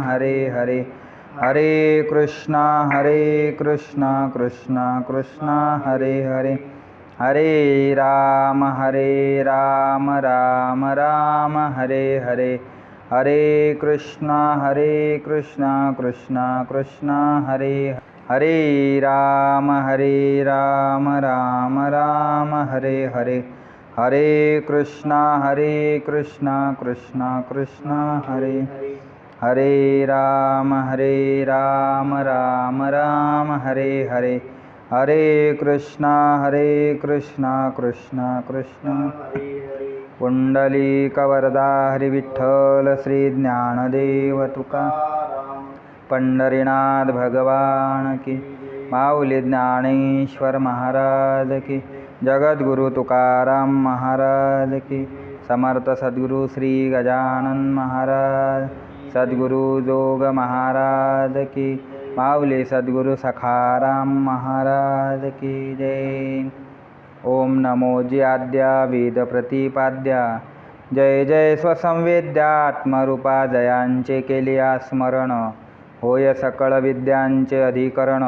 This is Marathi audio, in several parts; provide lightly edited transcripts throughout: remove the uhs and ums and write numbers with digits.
हरे हरे, हरे कृष्णा कृष्णा कृष्णा हरे हरे, हरे राम राम राम हरे हरे, हरे कृष्णा कृष्णा कृष्णा हरे हरे, राम राम हरे हरे, हरे कृष्णा कृष्णा कृष्णा हरे हरे, राम राम हरे हरे, हरे कृष्णा कृष्णा पुंडलीकवरदा हरि विठ्ठल श्री ज्ञानदेव तुकाराम, पंढरीनाथ भगवान की, माऊली ज्ञानेश्वर महाराज की, जगद्गुरु तुकाराम महाराज की, समर्थ सद्गुरु श्री गजानन महाराज, सद्गुरु जोग महाराज की, माऊली सद्गुरु सखाराम महाराज की जय। ओम नमो ज्याद्या वेद प्रतिपाद्या, जय जय स्वसंवेद्यात्मरूपा, जयांचे केलिया स्मरण, होय सकळ विद्यांचे अधिकरण,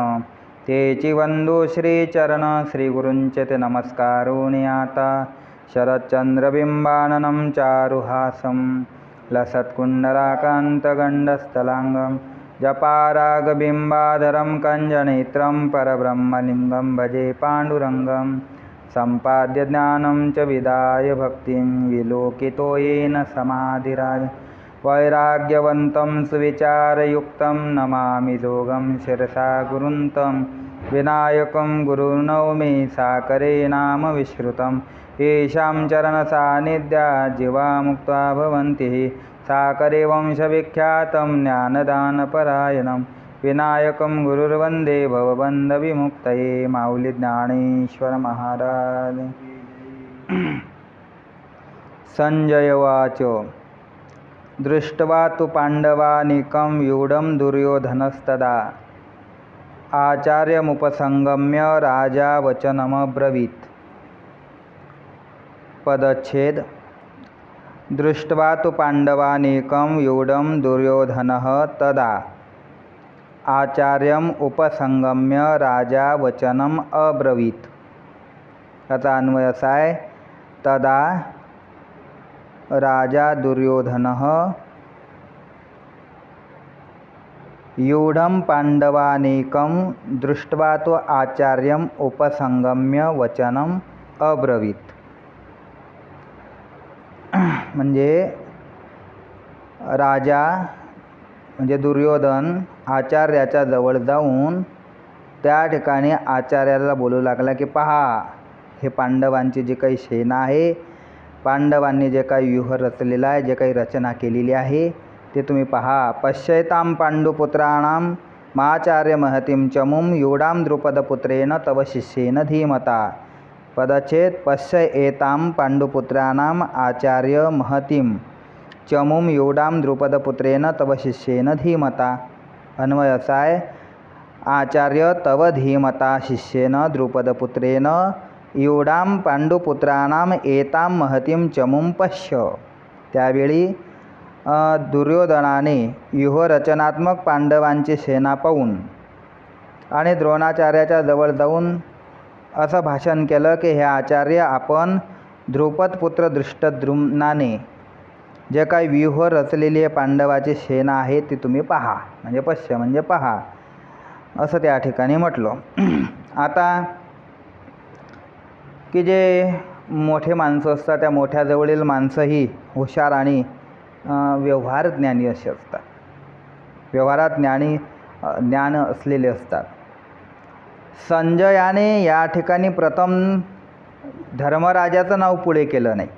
तेची वंदू श्रीचरण, श्रीगुरूंचे ते नमस्कारोनि आता, शरच्चंद्रबिंबाननं चारुहासं, लसत्कुण्डलाकान्तगण्डस्थलाङ्गं, जपारागबिम्बाधरं कञ्जनेत्रं, परब्रह्मलिङ्गं भजे पाण्डुरङ्गं, सम्पाद्य ज्ञानं च विदाय भक्तिं, विलोकितो येन समाधिराज, वैराग्यवन्तं सुविचारयुक्तं, नमामि जोगं शिरसा गुरुन्तं, विनायकं गुरुर्नौमि साकरे नाम विश्रुतं, येषां चरणसान्निध्यात् जीवा मुक्ता भवन्ति, साकरे वंशविख्यातं ज्ञानदानपरायणं, विनायकं गुरुर्वन्दे भवबन्धविमुक्तये, माऊली ज्ञानेश्वर महाराज। संजय उवाच, दृष्ट्वा तु पाण्डवानीकं व्यूढं दुर्योधनस्तदा, आचार्यमुपसंगम्य राजा वचनमब्रवीत्। पदच्छेद। दृष्ट्वा तु पाण्डवानीकं व्यूढं दुर्योधनः तदा, आचार्यम उपसंगम्य राजा वचनम अब्रवीत। त्याचा अन्वय असा आहे, तदा राजा दुर्योधनः यूढं पांडवानीकं दृष्ट्वा तो आचार्यम उपसंगम्य वचनम अब्रवीत। म्हणजे राजा म्हणजे दुर्योधन आचार्याच्या जवळ जाऊन त्या ठिकाणी आचार्याला बोलू लागला की पहा, हे पांडवांची जी काही सेना आहे, पांडवांनी जे काही व्यूह रचलेला आहे, जे काही रचना केलेली आहे ते तुम्ही पहा। पश्यतां पांडुपुत्राणां माचार्य महतीं चमुं यूढां द्रुपदपुत्रेण तव शिष्येन धीमता। पदच्छेद। पश्य एतां पांडुपुत्राणां आचार्य महतीं चमुं यूढां द्रुपदपुत्रेण तव शिष्येन धीमता। अन्वय असा आहे, आचार्य तव धीमता शिष्येन द्रुपदपुत्रेण यूढां पांडुपुत्राणां एतां महतीं चमुं पश्य। त्यावेळी दुर्योधनाने व्यूहरचनात्मक पांडवांची सेना पाहून आणि द्रोणाचार्याच्या जवळ जाऊन असं भाषण केलं की हे आचार्य, आपण द्रुपदपुत्र धृष्टद्युम्नाने जे काही व्यूह रचलेली आहे पांडवाची सेना आहे ती तुम्ही पहा, म्हणजे पश्य म्हणजे पहा असं त्या ठिकाणी म्हटलं। आता की जे मोठे माणसं असतात त्या मोठ्याजवळील माणसंही हुशार आणि व्यवहार ज्ञानी असे असतात, व्यवहारात ज्ञान असलेले असतात। संजयाने या ठिकाणी प्रथम धर्मराजाचं नाव पुढे केलं नाही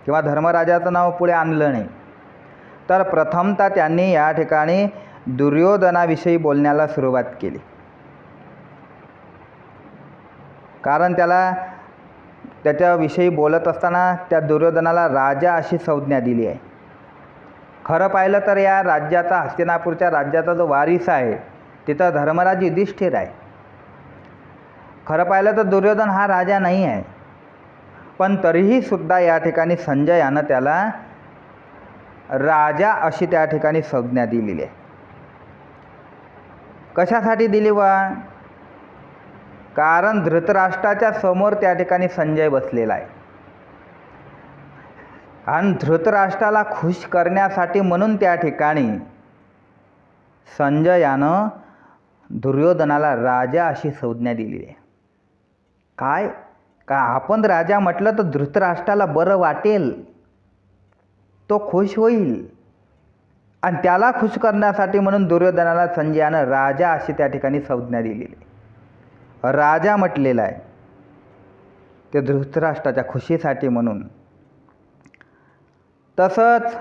किंवा धर्मराजाचं नाव पुढे आणलं नाही, तर प्रथमतः त्यांनी या ठिकाणी दुर्योधनाविषयी बोलण्याला सुरुवात केली। कारण त्याच्याविषयी बोलत असताना त्या दुर्योधनाला राजा अशी संज्ञा दिली आहे। खरं पाहिलं तर या राज्याचा, हस्तिनापूरच्या राज्याचा जो वारीस आहे तिथं धर्मराज युधिष्ठिर आहे। खरं पाहिलं तर दुर्योधन हा राजा नाही आहे, पण तरीही सुद्धा या ठिकाणी संजयानं त्याला राजा अशी त्या ठिकाणी संज्ञा दिलेली आहे। कशासाठी दिली बा? कारण धृतराष्ट्राच्या समोर त्या ठिकाणी संजय बसलेला आहे आणि धृतराष्ट्राला खुश करण्यासाठी म्हणून त्या ठिकाणी संजयानं दुर्योधनाला राजा अशी संज्ञा दिली आहे. काय का आपण राजा म्हटलं तर धृतराष्ट्राला बरं वाटेल, तो खुश होईल आणि त्याला खुश करण्यासाठी म्हणून दुर्योधनाला संजयानं राजा अशी त्या ठिकाणी संज्ञा दिलेली आहे. राजा म्हटलेला आहे ते धृतराष्ट्राच्या खुशीसाठी म्हणून. तसंच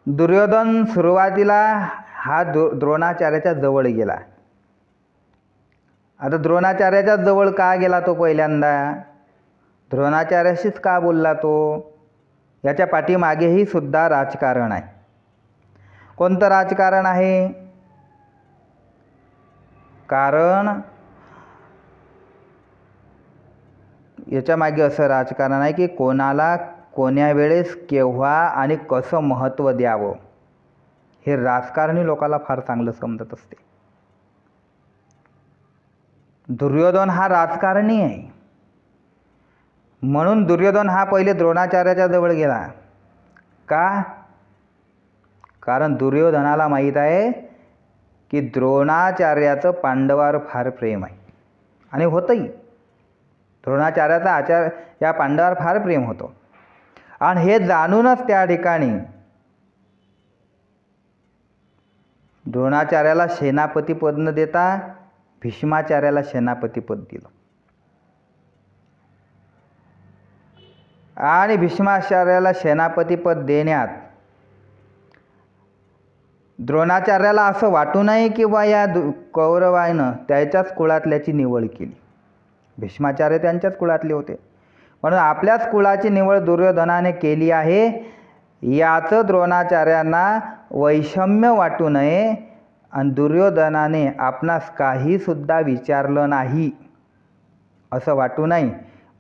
दुर्योधन सुरुवातीला हा द्रोणाचार्याच्या जवळ गेला. आता द्रोणाचार्याच्या जवळ का गेला तो? पहिल्यांदा द्रोणाचार्याशीच का बोलला तो? याच्या पाठीमागेही सुद्धा राजकारण आहे. कोणतं राजकारण आहे? कारण याच्या मागे असं राजकारण आहे की कोणाला कोण्या वेळेस केव्हा आणि कसं महत्त्व द्यावं हे राजकारणी लोकाला फार चांगलं समजत असते. दुर्योधन हा राजकारणी आहे म्हणून दुर्योधन हा पहिले द्रोणाचार्याच्या जवळ गेला. का? कारण दुर्योधनाला माहीत आहे की द्रोणाचार्याचं पांडवावर फार प्रेम आहे आणि होतंही. द्रोणाचार्याचा या पांडवावर फार प्रेम होतं आणि हे जाणूनच त्या ठिकाणी द्रोणाचार्याला सेनापतीपद न देता भीष्माचार्याला सेनापतीपद दिलं आणि भीष्माचार्याला सेनापतीपद देण्यात द्रोणाचार्याला असं वाटू नये की बा या कौरवानं त्याच्याच कुळातल्याची निवड केली. भीष्माचार्य त्यांच्याच कुळातले होते म्हणून आपल्याच कुळाची निवड दुर्योधनाने केली आहे याचं द्रोणाचार्यांना वैषम्य वाटू नये आणि दुर्योधनाने आपणास काहीसुद्धा विचारलं नाही असं वाटू नये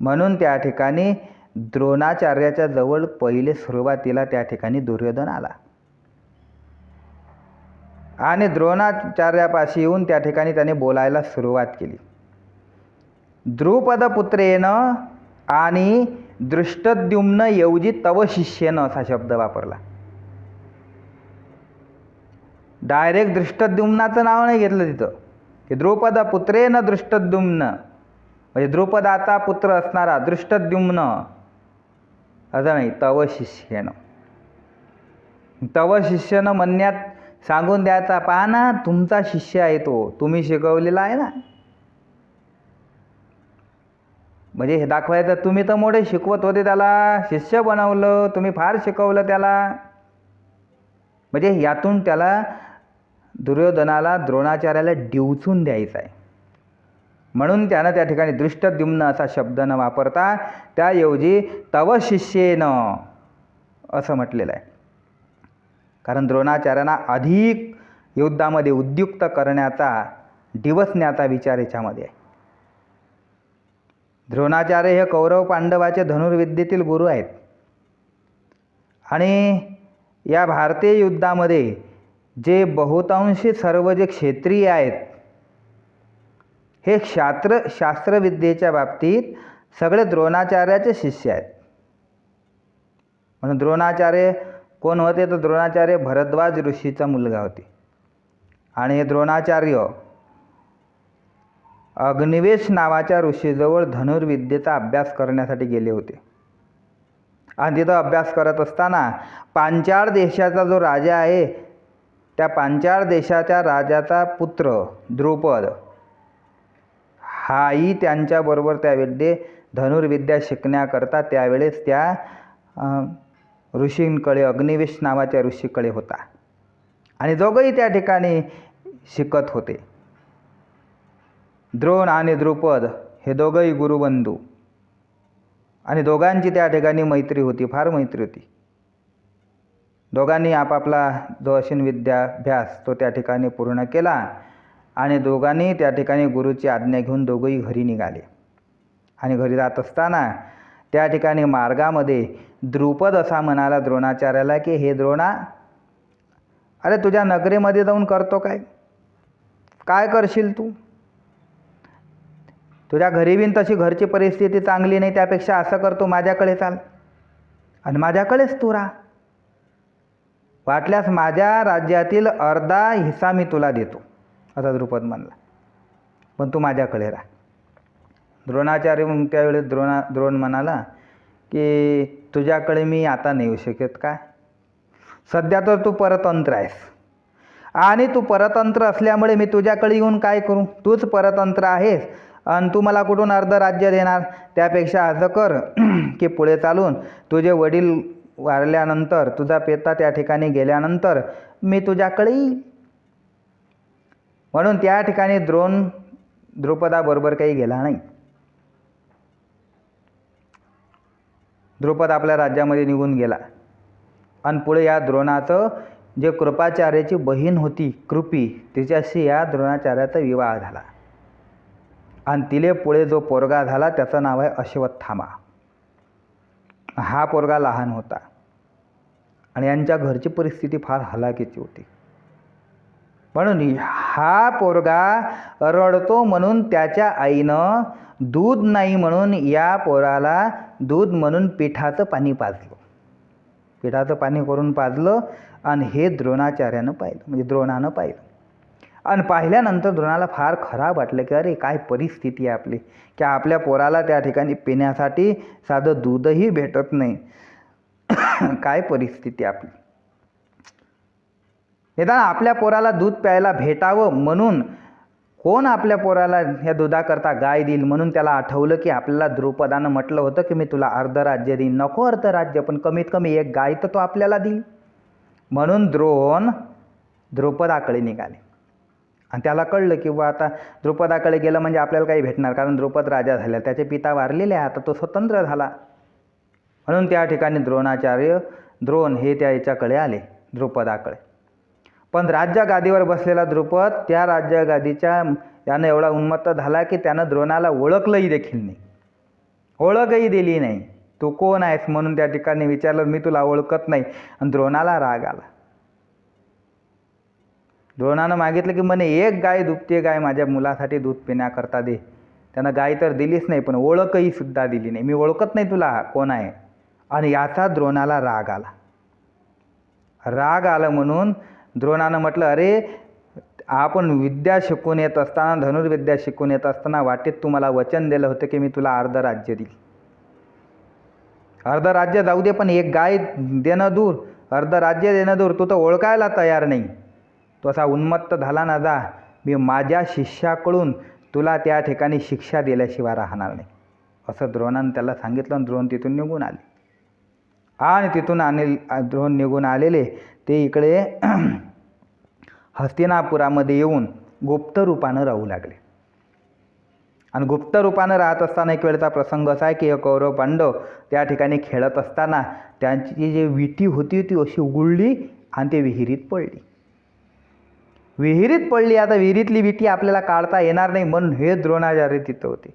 म्हणून त्या ठिकाणी द्रोणाचार्याच्या जवळ पहिले सुरुवातीला त्या ठिकाणी दुर्योधन आला आणि द्रोणाचार्यापाशी येऊन त्या ठिकाणी त्याने बोलायला सुरुवात केली. द्रुपदपुत्रेन आणि दृष्टद्युम्न ऐवजी तव शिष्येन असा शब्द वापरला. डायरेक्ट दृष्टद्युम्नाचं नाव नाही घेतलं तिथं की द्रुपदपुत्रेन दृष्टद्युम्न म्हणजे द्रुपदाचा पुत्र असणारा दृष्टद्युम्न असं नाही, तव शिष्येन. तव शिष्यनं म्हणण्यात सांगून द्यायचा, पहा ना तुमचा शिष्य आहे तो, तुम्ही शिकवलेला आहे ना. म्हणजे हे दाखवायचं तुम्ही तर मोठे शिकवत होते त्याला, शिष्य बनवलं तुम्ही, फार शिकवलं त्याला. म्हणजे यातून त्याला दुर्योधनाला द्रोणाचार्याला डिवचून द्यायचं आहे म्हणून त्यानं त्या ठिकाणी दृष्टद्युम्न असा शब्द न वापरता त्याऐवजी तव शिष्येन असं म्हटलेलं आहे. कारण द्रोणाचार्यांना अधिक युद्धामध्ये उद्युक्त करण्याचा, डिवचण्याचा विचार याच्यामध्ये आहे. द्रोणाचार्य हे कौरव पांडवाचे धनुर्विद्येतील गुरु आहेत आणि या भारतीय युद्धामध्ये जे बहुतांशी सर्व जे क्षेत्रीय आहेत हे शास्त्रविद्येच्या बाबतीत सगळे द्रोणाचार्याचे शिष्य आहेत. म्हणून द्रोणाचार्य कोण होते तर द्रोणाचार्य भरद्वाज ऋषीचा मुलगा होते आणि हे द्रोणाचार्य अग्निवेश नावाच्या ऋषीजवळ धनुर्विद्येचा अभ्यास करण्यासाठी गेले होते आणि तिथं अभ्यास करत असताना पांचाळ देशाचा जो राजा आहे त्या पांचाळ देशाच्या राजाचा पुत्र द्रुपद हाही त्यांच्याबरोबर त्यावेळी धनुर्विद्या शिकण्याकरता त्यावेळेस त्या ऋषींकडे, अग्निवेश नावाच्या ऋषीकडे होता आणि दोघंही त्या ठिकाणी शिकत होते. द्रोण आणि द्रुपद हे दोघंही गुरुबंधू आणि दोघांची त्या ठिकाणी मैत्री होती, फार मैत्री होती. दोघांनी आपापला जो अशीन विद्याभ्यास तो त्या ठिकाणी पूर्ण केला आणि दोघांनी त्या ठिकाणी गुरुची आज्ञा घेऊन दोघंही घरी निघाले आणि घरी जात असताना त्या ठिकाणी मार्गामध्ये द्रुपद असा म्हणाला द्रोणाचार्याला की हे द्रोणा, अरे तुझ्या नगरीमध्ये जाऊन करतो काय? काय करशील तू? तुझ्या घरी बिन तशी घरची परिस्थिती चांगली नाही, त्यापेक्षा असं करतो माझ्याकडे चाल आणि माझ्याकडेच तू राहा. वाटल्यास माझ्या राज्यातील अर्धा हिस्सा मी तुला देतो, असा द्रुपद म्हणला, पण तू माझ्याकडे राहा. द्रोणाचार्य मग त्यावेळेस द्रोण म्हणाला की तुझ्याकडे मी आता नाही येऊ शकत. काय? सध्या तर तू परतंत्र आहेस आणि तू परतंत्र असल्यामुळे मी तुझ्याकडे येऊन काय करू? तूच परतंत्र आहेस आणि तू मला कुठून अर्ध राज्य देणार? त्यापेक्षा असं कर की पुढे चालून तुझे वडील वारल्यानंतर, तुझा पिता त्या ठिकाणी गेल्यानंतर मी तुझ्याकडे येईल. म्हणून त्या ठिकाणी द्रोण द्रुपदाबरोबर काही गेला नाही. द्रुपद आपल्या राज्यामध्ये निघून गेला आणि पुढे या द्रोणाचं जे कृपाचार्याची बहीण होती कृपी, तिच्याशी या द्रोणाचार्याचा विवाह झाला आणि तिले पुढे जो पोरगा झाला त्याचं नाव आहे अश्वत्थामा. हा पोरगा लहान होता आणि यांच्या घरची परिस्थिती फार हलाखीची होती. म्हणून हा पोरगा रडतो म्हणून त्याच्या आईनं दूध नाही म्हणून या पोराला दूध म्हणून पिठाचं पाणी पाजलं. पिठाचं पाणी करून पाजलं आणि हे द्रोणाचार्यानं पाहिलं, म्हणजे द्रोणानं पाहिलं. आणि पाहिल्यानंतर द्रोणाला फार खराब वाटलं की अरे काय परिस्थिती आहे आपली, की आपल्या पोराला त्या ठिकाणी पिण्यासाठी साधं दूधही भेटत नाही. काय परिस्थिती आपली. निदान आपल्या पोराला दूध प्यायला भेटावं म्हणून कोण आपल्या पोराला ह्या दुधाकरता गाय देईल? म्हणून त्याला आठवलं की आपल्याला द्रुपदानं म्हटलं होतं की मी तुला अर्ध राज्य देईन. नको अर्ध राज्य, पण कमीत कमी एक गाय तर तो आपल्याला देईल. म्हणून द्रोण द्रुपदाकडे निघाले आणि त्याला कळलं की बा आता द्रुपदाकडे गेलं म्हणजे आपल्याला काही भेटणार, कारण द्रुपद राजा झाला, त्याचे पिता वारलेले आहे, आता तो स्वतंत्र झाला. म्हणून त्या ठिकाणी द्रोण हे त्या याच्याकडे आले, द्रुपदाकडे. पण राज्यगादीवर बसलेला द्रुपद त्या राज्यगादीच्या यानं एवढा उन्मत्त झाला की त्यानं द्रोणाला ओळखलंही देखील नाही, ओळखही दिली नाही. तू कोण आहेस म्हणून त्या ठिकाणी विचारलं, मी तुला ओळखत नाही. आणि द्रोणाला राग आला. द्रोणानं मागितलं की म्हणे एक गाय, दुभती गाय माझ्या मुलासाठी दूध पिण्याकरता दे. त्यानं गाय तर दिलीच नाही, पण ओळखही सुद्धा दिली नाही. मी ओळखत नाही तुला कोण आहे. आणि याचा द्रोणाला राग आला. राग आला म्हणून द्रोणानं म्हटलं, अरे आपण विद्या शिकून येत असताना, धनुर्विद्या शिकून येत असताना वाटेत तू मला वचन दिलं होतं की मी तुला अर्ध राज्य देईल. अर्ध राज्य जाऊ दे, पण एक गाय देणं दूर, अर्ध राज्य देणं दूर, तू तर ओळखायला तयार नाही. तो असा उन्मत्त झाला ना, जा मी माझ्या शिष्याकडून तुला त्या ठिकाणी शिक्षा दिल्याशिवाय राहणार नाही, असं द्रोणानं त्याला सांगितलं. आणि द्रोण तिथून निघून आले. आणि तिथून द्रोण निघून आलेले ते इकडे हस्तिनापुरामध्ये येऊन गुप्त रूपानं राहू लागले. आणि गुप्त रूपानं राहत असताना एक वेळचा प्रसंग असा आहे की कौरव पांडव त्या ठिकाणी खेळत असताना त्यांची जी विटी होती ती अशी उघडली आणि ते विहिरीत पडली. विहिरीत पडली. आता विहिरीतली विटी आपल्याला काढता येणार नाही म्हणून हे द्रोणाचार्य तिथं होते.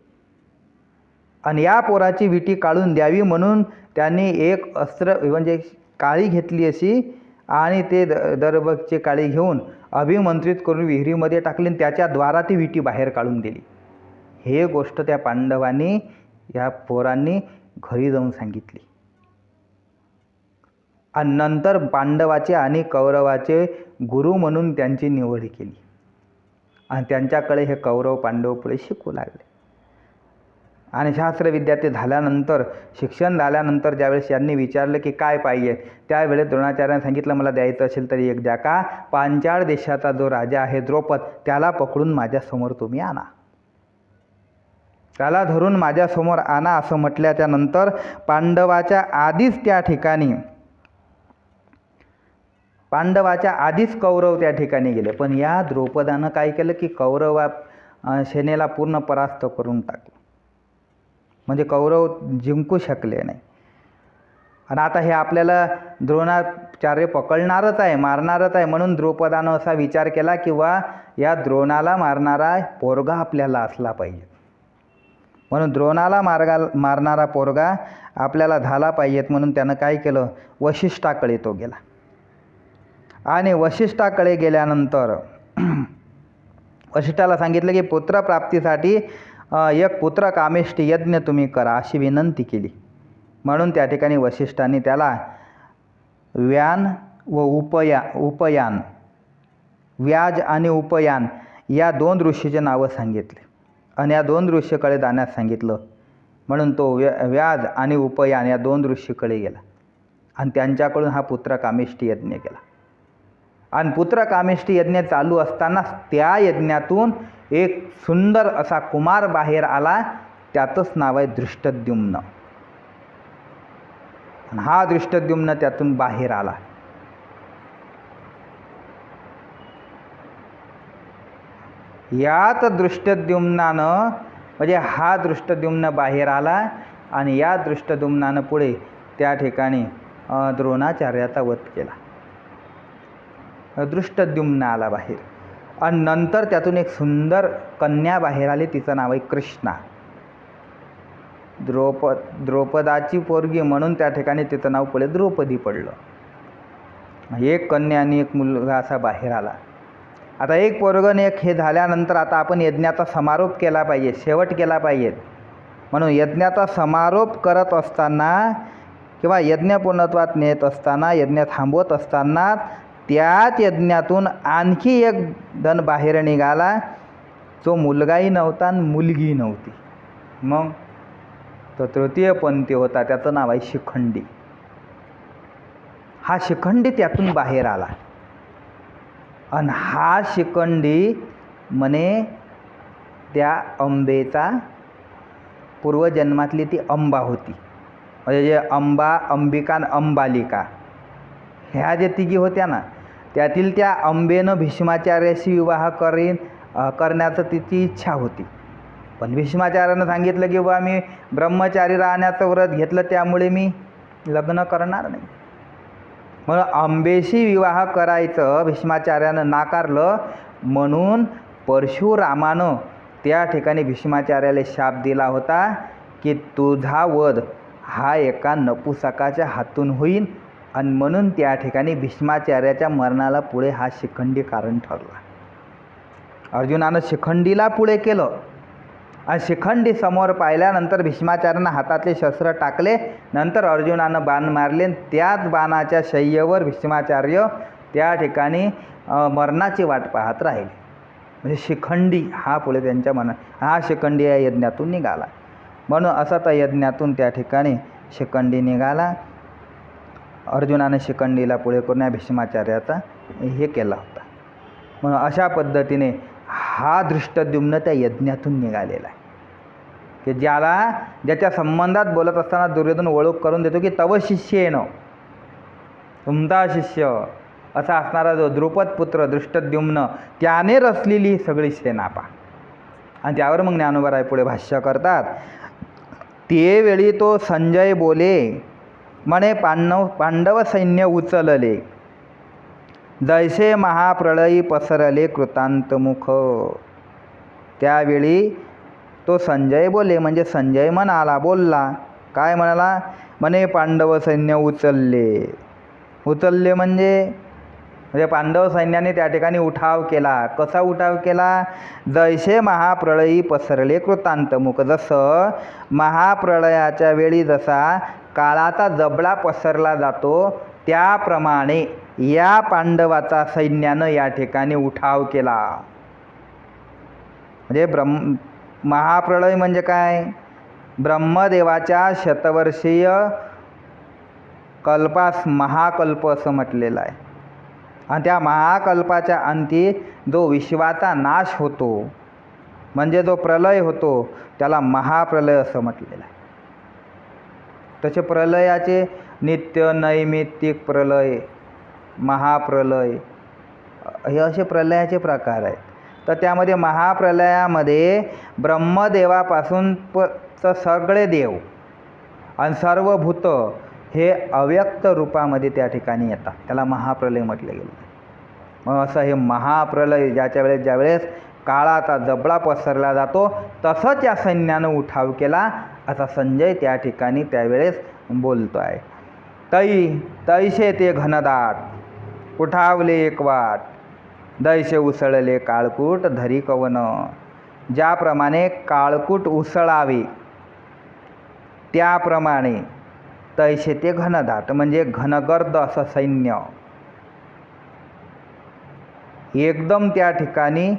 आणि या पोराची विटी काढून द्यावी म्हणून त्यांनी एक अस्त्र म्हणजे काळी घेतली अशी आणि ते दरबगची काळी घेऊन अभिमंत्रित करून विहिरीमध्ये टाकली आणि त्याच्या द्वारा ती विटी बाहेर काढून दिली. हे गोष्ट त्या पांडवांनी, या पोरांनी घरी जाऊन सांगितली. आणि नंतर पांडवाचे आणि कौरवाचे गुरु म्हणून त्यांची निवड केली आणि त्यांच्याकडे हे कौरव पांडव पुढे शिकू लागले. आणि शास्त्रविद्या ते झाल्यानंतर, शिक्षण झाल्यानंतर ज्यावेळेस यांनी विचारलं की काय पाहिजे, त्यावेळेस द्रोणाचार्याने सांगितलं, मला द्यायचं असेल तरी एक द्या. का? पांचाळ देशाचा जो राजा आहे द्रौपद, त्याला पकडून माझ्यासमोर तुम्ही आणा, त्याला धरून माझ्यासमोर आणा. असं म्हटल्याच्या नंतर पांडवाच्या आधीच कौरव त्या ठिकाणी गेले. पण या द्रौपदानं काय केलं की कौरव सेनेला पूर्ण परास्त करून टाकलं, म्हणजे कौरव जिंकू शकले नाही. आणि आता हे आपल्याला द्रोणाचार्य पकडणारच आहे, मारणारच आहे. म्हणून द्रौपदानं असा विचार केला की वा या द्रोणाला मारणारा पोरगा आपल्याला असला पाहिजे, म्हणून द्रोणाला मारणारा पोरगा आपल्याला झाला पाहिजेत. म्हणून त्यानं काय केलं, वशिष्ठाकडे तो गेला. आणि वशिष्ठाकडे गेल्यानंतर वसिष्ठाला सांगितलं की पुत्रप्राप्तीसाठी एक पुत्रकामेष्टी यज्ञ तुम्ही करा अशी विनंती केली. म्हणून त्या ठिकाणी वसिष्ठांनी त्याला व्यान व उपयान, व्याज आणि उपयान या 2 ऋषीचे नावं सांगितले आणि या 2 ऋषीकडे जाण्यास सांगितलं. म्हणून तो व्याज आणि उपयान या 2 ऋषीकडे गेला आणि त्यांच्याकडून हा पुत्रकामेष्टी यज्ञ केला. आणि पुत्रकामेष्टी यज्ञ चालू असतानाच त्या यज्ञातून एक सुंदर असा कुमार बाहेर आला. त्याचंच नाव आहे दृष्टद्युम्न. हा दृष्टद्युम्न त्यातून बाहेर आला. यात दृष्टद्युम्नानं म्हणजे हा दृष्टद्युम्न बाहेर आला आणि या दृष्टद्युम्नानं पुढे त्या ठिकाणी द्रोणाचार्याचा वध केला. दृष्टद्युम्न आला बाहेर आणि नंतर त्यातून एक सुंदर कन्या बाहेर आली. तिचं नाव आहे कृष्णा. द्रौपदाची पोरगी म्हणून त्या ठिकाणी तिचं नाव पुढे द्रौपदी पडलं. एक कन्या आणि एक मुलगा असा बाहेर आला. आता एक पोरगण एक हे झाल्यानंतर आता आपण यज्ञाचा समारोप केला पाहिजे, शेवट केला पाहिजे. म्हणून यज्ञाचा समारोप करत असताना किंवा यज्ञ पूर्णत्वात नेत असताना, यज्ञ थांबवत असताना त्याच यज्ञातून आणखी एक जण बाहेर निघाला. जो मुलगाही नव्हता आणि मुलगी नव्हती. मग तो तृतीय पंथी होता. त्याचं नाव आहे शिखंडी. हा शिखंडी त्यातून बाहेर आला आणि हा शिखंडी म्हणे त्या अंबेचा पूर्वजन्मातली ती अंबा होती. म्हणजे जे अंबा, अंबिका आणि अंबालिका ह्या जे तिघी होत्या ना, त्यातील त्या अंबेनं भीष्माचार्याशी विवाह करण्याचं तिची इच्छा होती. पण भीष्माचार्यानं सांगितलं की बा मी ब्रह्मचारी राहण्याचं व्रत घेतलं, त्यामुळे मी लग्न करणार नाही. म्हणून अंबेशी विवाह करायचं भीष्माचार्यानं नाकारलं. म्हणून परशुरामानं त्या ठिकाणी भीष्माचार्याला शाप दिला होता की तुझा वध हा एका नपुसकाच्या हातून होईल. आणि म्हणून त्या ठिकाणी भीष्माचार्याच्या मरणाला पुढे हा शिखंडी कारण ठरला. अर्जुनानं शिखंडीला पुढे केलं आणि शिखंडी समोर पाहिल्यानंतर भीष्माचार्यानं हातातले शस्त्र टाकले. नंतर अर्जुनानं बाण मारले. त्याच बाणाच्या शय्येवर भीष्माचार्य त्या ठिकाणी मरणाची वाट पाहत राहिले. म्हणजे शिखंडी हा पुढे त्यांच्या हा शिखंडी या यज्ञातून निघाला. म्हणून असा त्या यज्ञातून त्या ठिकाणी शिखंडी निघाला. अर्जुनाने शिखंडीला पुढे करून या भीष्माचार्याचा हे केला होता. म्हणून अशा पद्धतीने हा दृष्टद्युम्न त्या यज्ञातून निघालेला आहे की ज्याच्या संबंधात बोलत असताना दुर्योधन ओळख करून देतो की तव शिष्येनं, तुमचा शिष्य असा असणारा जो द्रुपद पुत्र दृष्टद्युम्न त्याने रचलेली ही सगळी सेना पा. आणि त्यावर मग ज्ञानोबा पुढे भाष्य करतात. ते वेळी तो संजय बोले म्हणे पांडव सैन्य उचलले, जैसे महाप्रळयी पसरले कृतांतमुख. त्यावेळी तो संजय बोले म्हणजे संजय बोलला. काय म्हणाला? म्हणे पांडव सैन्य उचलले म्हणजे पांडव सैन्याने त्या ठिकाणी उठाव केला. कसा उठाव केला? जैसे महाप्रळयी पसरले कृतांतमुख. जसं महाप्रळयाच्या वेळी जसा काळाचा जबडा पसरला जातो त्याप्रमाणे या पांडवाचा सैन्यानं या ठिकाणी उठाव केला. म्हणजे महाप्रळय म्हणजे काय? ब्रह्मदेवाच्या शतवर्षीय कल्पास महाकल्प असं म्हटलेलं आहे. आणि त्या महाकल्पाच्या अंती जो विश्वाचा नाश होतो म्हणजे जो प्रलय होतो त्याला महाप्रलय असं म्हटलेलं आहे. तसे प्रलयाचे नित्य, नैमित्तिक प्रलय, महाप्रलय हे असे प्रलयाचे प्रकार आहेत. तर त्यामध्ये महाप्रलयामध्ये ब्रह्मदेवापासून सगळे देव आणि सर्व भूत हे अव्यक्त रूपामध्ये त्या ठिकाणी येतात. त्याला महाप्रलय म्हटले गेले. मग असं हे महाप्रलय ज्यावेळेस काळाचा जबडा पसरला जातो तसंच या सैन्यानं उठाव केला असा संजय त्या ठिकाणी त्यावेळेस बोलतो आहे. तैसे ते घनदाट उठावले एक वाट दैसे उसळले काळकूट धरी कवन. ज्याप्रमाणे काळकूट उसळावे त्याप्रमाणे तैसे ते घनदाट म्हणजे घनगर्द असं सैन्य एकदम त्या ठिकाणी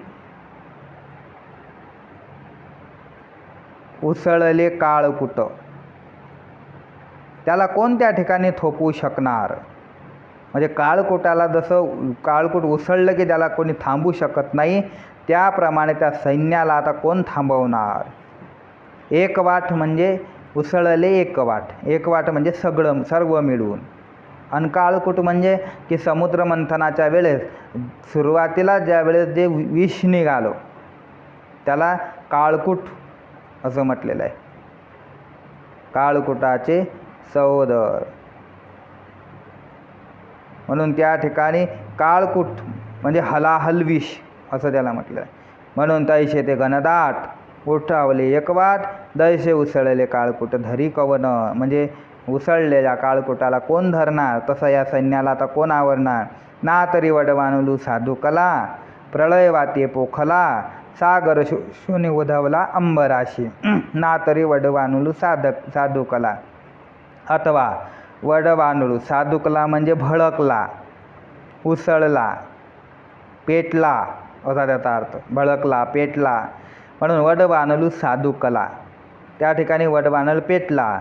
उसळले काळकूट. त्याला कोण त्या ठिकाणी थोपवू शकणार. म्हणजे काळकूटाला जसं काळकूट उसळलं की त्याला कोणी थांबू शकत नाही, त्याप्रमाणे त्या सैन्याला आता कोण थांबवणार. एक वाट म्हणजे उसळले एक वाट म्हणजे सर्व मिळून. आणि काळकूट म्हणजे की समुद्र मंथनाच्या वेळेस सुरुवातीला ज्या वेळेस जे विष निघालं त्याला काळकूट असं म्हटलेलं आहे. काळकूटाचे सहोदर म्हणून त्या ठिकाणी काळकूट म्हणजे हलाहल विष असं त्याला म्हटलं आहे. म्हणून तैसे ते घनदाट उठावले एकवाट दैसे उसळले काळकूट धरी कवन. म्हणजे उसळलेल्या काळकूटाला कोण धरणार. तसं या सैन्याला आता कोण आवरणार. ना तरी वडवानुलू साधू कला प्रलय वाते पोखला सागर शून्य उधवला अंबराशी. ना तरी वडवानुलू साधू कला अथवा वडवानुलू साधू कला म्हणजे भडकला, उसळला, पेटला असा त्याचा अर्थ. भडकला, पेटला म्हणून वडवानलू साधू कला. त्या ठिकाणी वडवानल पेटला,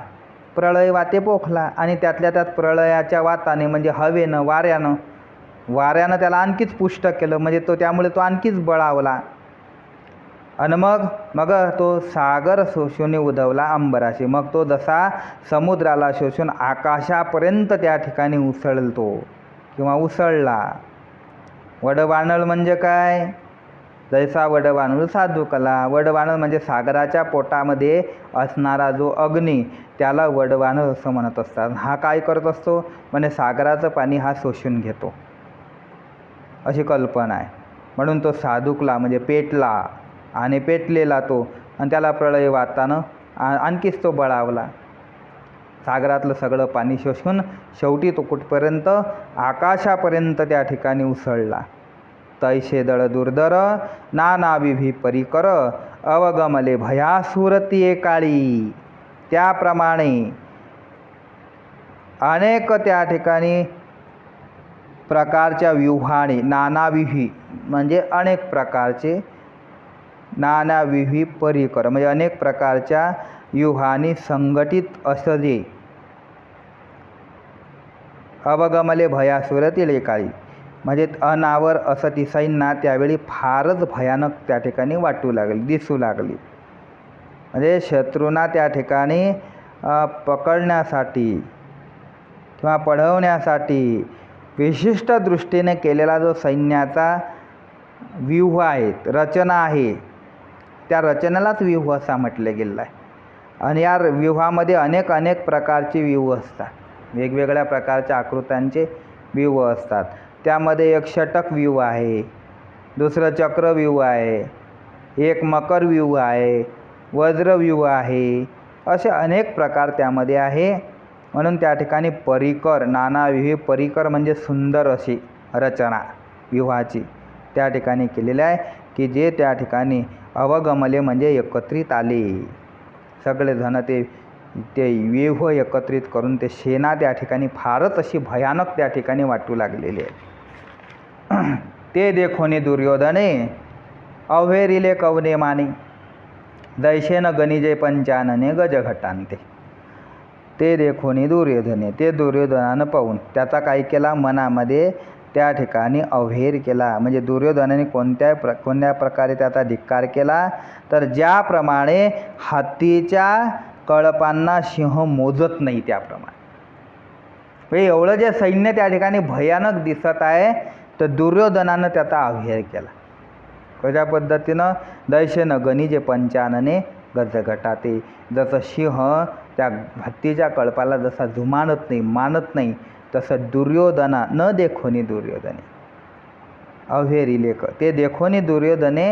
प्रळय वाते पोखला आणि त्यातल्या त्यात प्रळयाच्या वाताने म्हणजे हवेनं वाऱ्यानं त्याला आणखीच पुष्ट केलं. म्हणजे त्यामुळे तो आणखीच बळावला. आणि मग तो सागर शोषून उधवला अंबराशी. मग तो जसा समुद्राला शोषून आकाशापर्यंत त्या ठिकाणी उसळतो किंवा उसळला. वडवानळ म्हणजे काय. जैसा वडवानळ साधू कला. वडवानळ म्हणजे सागराच्या पोटामध्ये असणारा जो अग्नी त्याला वडवानळ असं म्हणत असतात. हा काय करत असतो म्हणजे सागराचं पाणी हा शोषून घेतो अशी कल्पना आहे. म्हणून तो साधुकला म्हणजे पेटला आणि पेटलेला तो आणि त्याला प्रळय वातानं आणखीच तो बळावला. सागरातलं सगळं पाणी शोषून शेवटी तो कुठपर्यंत आकाशापर्यंत त्या ठिकाणी उसळला. तैसे दळ दुर्धर नाना विभी परिकर अवगमले भयासुरती एकाळी. त्याप्रमाणे अनेक त्या ठिकाणी प्रकारच्या व्यूहाने नानाविही म्हणजे अनेक प्रकारचे नानाविही परिकर म्हणजे अनेक प्रकारच्या व्यूहाने संघटित असले अवगमले भयासुरती एकाळी म्हणजे अनावर असं ती सैन्य त्यावेळी फारच भयानक त्या ठिकाणी दिसू लागली. म्हणजे शत्रूंना त्या ठिकाणी पकडण्यासाठी किंवा पढवण्यासाठी विशिष्ट दृष्टीने केलेला जो सैन्याचा व्यूह आहे, रचना आहे, त्या रचनेलाच व्यूह असा म्हटलं गेलं आहे. आणि या व्यूहामध्ये अनेक प्रकारचे व्यूह असतात. वेगवेगळ्या प्रकारच्या आकृत्यांचे व्यूह असतात. त्यामध्ये एक षटक व्यूह आहे, दुसरं चक्र व्यूह आहे, एक मकर व्यूह आहे, वज्र व्यूह आहे, असे अनेक प्रकार त्यामध्ये आहे. म्हणून त्या ठिकाणी परिकर नानाविही परिकर म्हणजे सुंदर अशी रचना व्यूहाची त्या ठिकाणी केलेली आहे की जे त्या ठिकाणी अवगमले म्हणजे एकत्रित आले. सगळेजण ते व्यूह एकत्रित करून ते सेना त्या ठिकाणी फारच अशी भयानक त्या ठिकाणी वाटू लागलेली आहे. ते देखोनी दुर्योधने अव्हेरिले कवने माने दैशेन गणिजे पंचानने गजघटांते. ते देखोनी दुर्योधने ते दुर्योधनानं पाहून त्याचा काय केला मनामध्ये त्या ठिकाणी अव्हेर केला. म्हणजे दुर्योधनाने कोणत्या प्रकारे त्याचा धिक्कार केला तर ज्याप्रमाणे हत्तीच्या कळपांना सिंह मोजत नाही त्याप्रमाणे. म्हणजे एवढं जे सैन्य त्या ठिकाणी भयानक दिसत आहे तर दुर्योधनानं त्याचा अव्हेर केला. कशा पद्धतीनं दैशेनं गणिजे पंचानने गजघटाते. जसं सिंह त्या हत्तीच्या कळपाला जसा जुमानत नाही मानत नाही तसं दुर्योधना न देखोनी दुर्योधने अव्हेरिले ते देखोनी दुर्योधने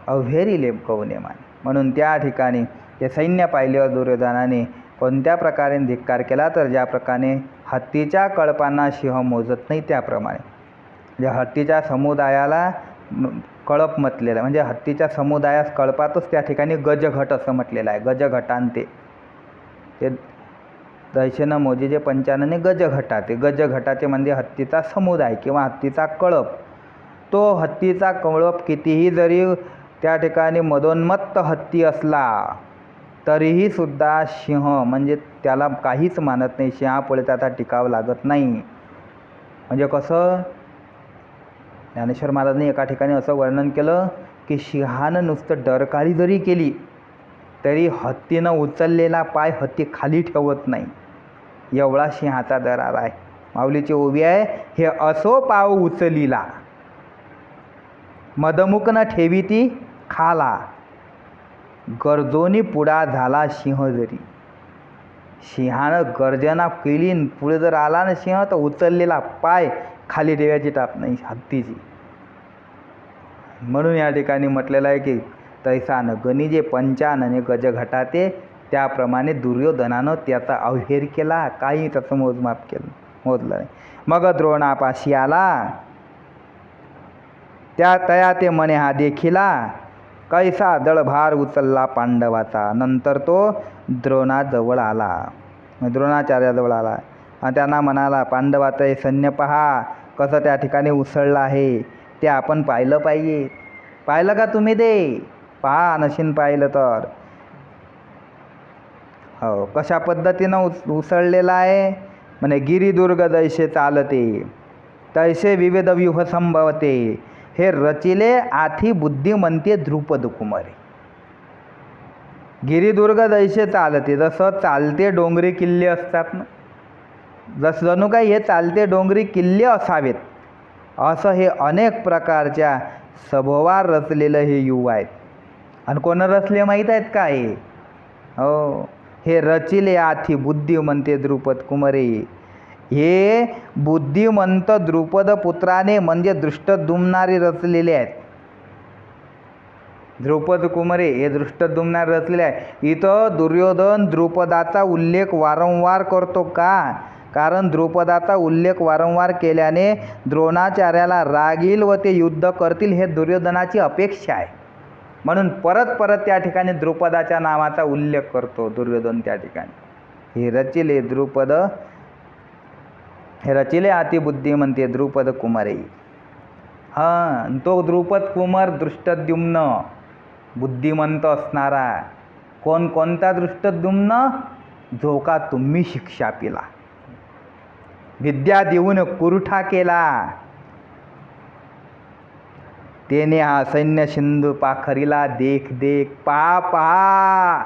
अव्हेरिले कवने माने. म्हणून त्या ठिकाणी ते सैन्य पाहिल्यावर दुर्योधनाने कोणत्या प्रकारे धिक्कार केला तर ज्या प्रकारे हत्तीच्या कळपांना सिंह मोजत नाही त्याप्रमाणे. म्हणजे हत्तीच्या समुदायाला कळप म्हटलेलं आहे. म्हणजे हत्तीच्या समुदायास कळपातच त्या ठिकाणी गजघट असं म्हटलेलं आहे. गजघटांते ते दैशेनं मोजेजे पंचानने गजघटाते. गजघटाचे म्हणजे हत्तीचा समुदाय किंवा हत्तीचा कळप. तो हत्तीचा कळप कितीही जरी त्या ठिकाणी मदोन्मत्त हत्ती असला तरीही सुद्धा सिंह म्हणजे त्याला काहीच मानत नाही. सिंहापुढे त्याचा टिकाव लागत नाही. म्हणजे कसं ज्ञानेश्वर महाराजांनी एका ठिकाणी असं वर्णन केलं की सिंहानं नुसतं डरकाळी जरी केली तरी हत्तीनं उचललेला पाय हत्ती खाली ठेवत नाही. एवढा सिंहाचा दरार आहे. माऊलीची ओवी आहे, हे असो पाव उचलीला मदमुक न ठेवी ती खाला, गर्जोनी पुढा झाला सिंह जरी. सिंहानं गर्जना केली पुढे जर आला ना सिंह तर उचललेला पाय खाली ठेवायची टाप नाही हत्तीची. म्हणून या ठिकाणी म्हटलेलं आहे की तैसानं गणिजे पंचानने गजघटाते, त्याप्रमाणे दुर्योधनानं त्याचा अवहेर केला. काही त्याचं मोजमाप मोजलं नाही. मग द्रोणापाशी आला त्या तया ते म्हणे हा देखिला, कैसा दळभार उचलला पांडवाचा. नंतर तो द्रोणाजवळ आला, द्रोणाचार्याजवळ आला आणि त्यांना म्हणाला, पांडवाचं हे सैन्य पहा कसं त्या ठिकाणी उसळलं आहे. ते आपण पाहिलं पाहिजे. पाहिलं का तुम्ही ते? पहा नशीन पाहिलं तर. हो, कशा पद्धतीनं उसळलेलं आहे. म्हणे गिरिदुर्ग दैसे चालते तैसे विविध व्यूह संभवते, हे रचिले आथी बुद्धिमंते द्रुपद कुमारी. गिरिदुर्ग दैसे चालते, जसं चालते डोंगरी किल्ले असतात ना, जणू काही हे चालते डोंगरी किल्ले असावेत असं हे अनेक प्रकारच्या सभोवार रचलेलं हे युग आहेत. आणि कोण रचले माहीत आहेत का? हे हो, हे रचिले आथी बुद्धिमंते द्रुपद कुमारी. हे बुद्धिमंत द्रुपद पुत्राने म्हणजे दृष्टद्युम्नाने रचलेले आहेत. द्रुपद कुमारे हे दृष्टद्युम्नाने रचलेले आहे. इथं दुर्योधन द्रुपदाचा उल्लेख वारंवार करतो का? कारण द्रुपदाचा उल्लेख वारंवार केल्याने द्रोणाचार्याला राग येईल व ते युद्ध करतील हे दुर्योधनाची अपेक्षा आहे. म्हणून परत परत त्या ठिकाणी द्रुपदाच्या नावाचा उल्लेख करतो दुर्योधन त्या ठिकाणी. हे रचिले द्रुपद, हे रचिले अतिबुद्धिमंते द्रुपद कुमारे. हां, तो द्रुपद कुमार दृष्टद्युम्न बुद्धिमंत असणारा. कोणता दृष्टद्युम्न? जो का तुम्ही शिक्षा पिला, विद्या देऊन कुरुठा केला, तेने हा सैन्य सिंधू पाखरीला देख देख पहा पहा.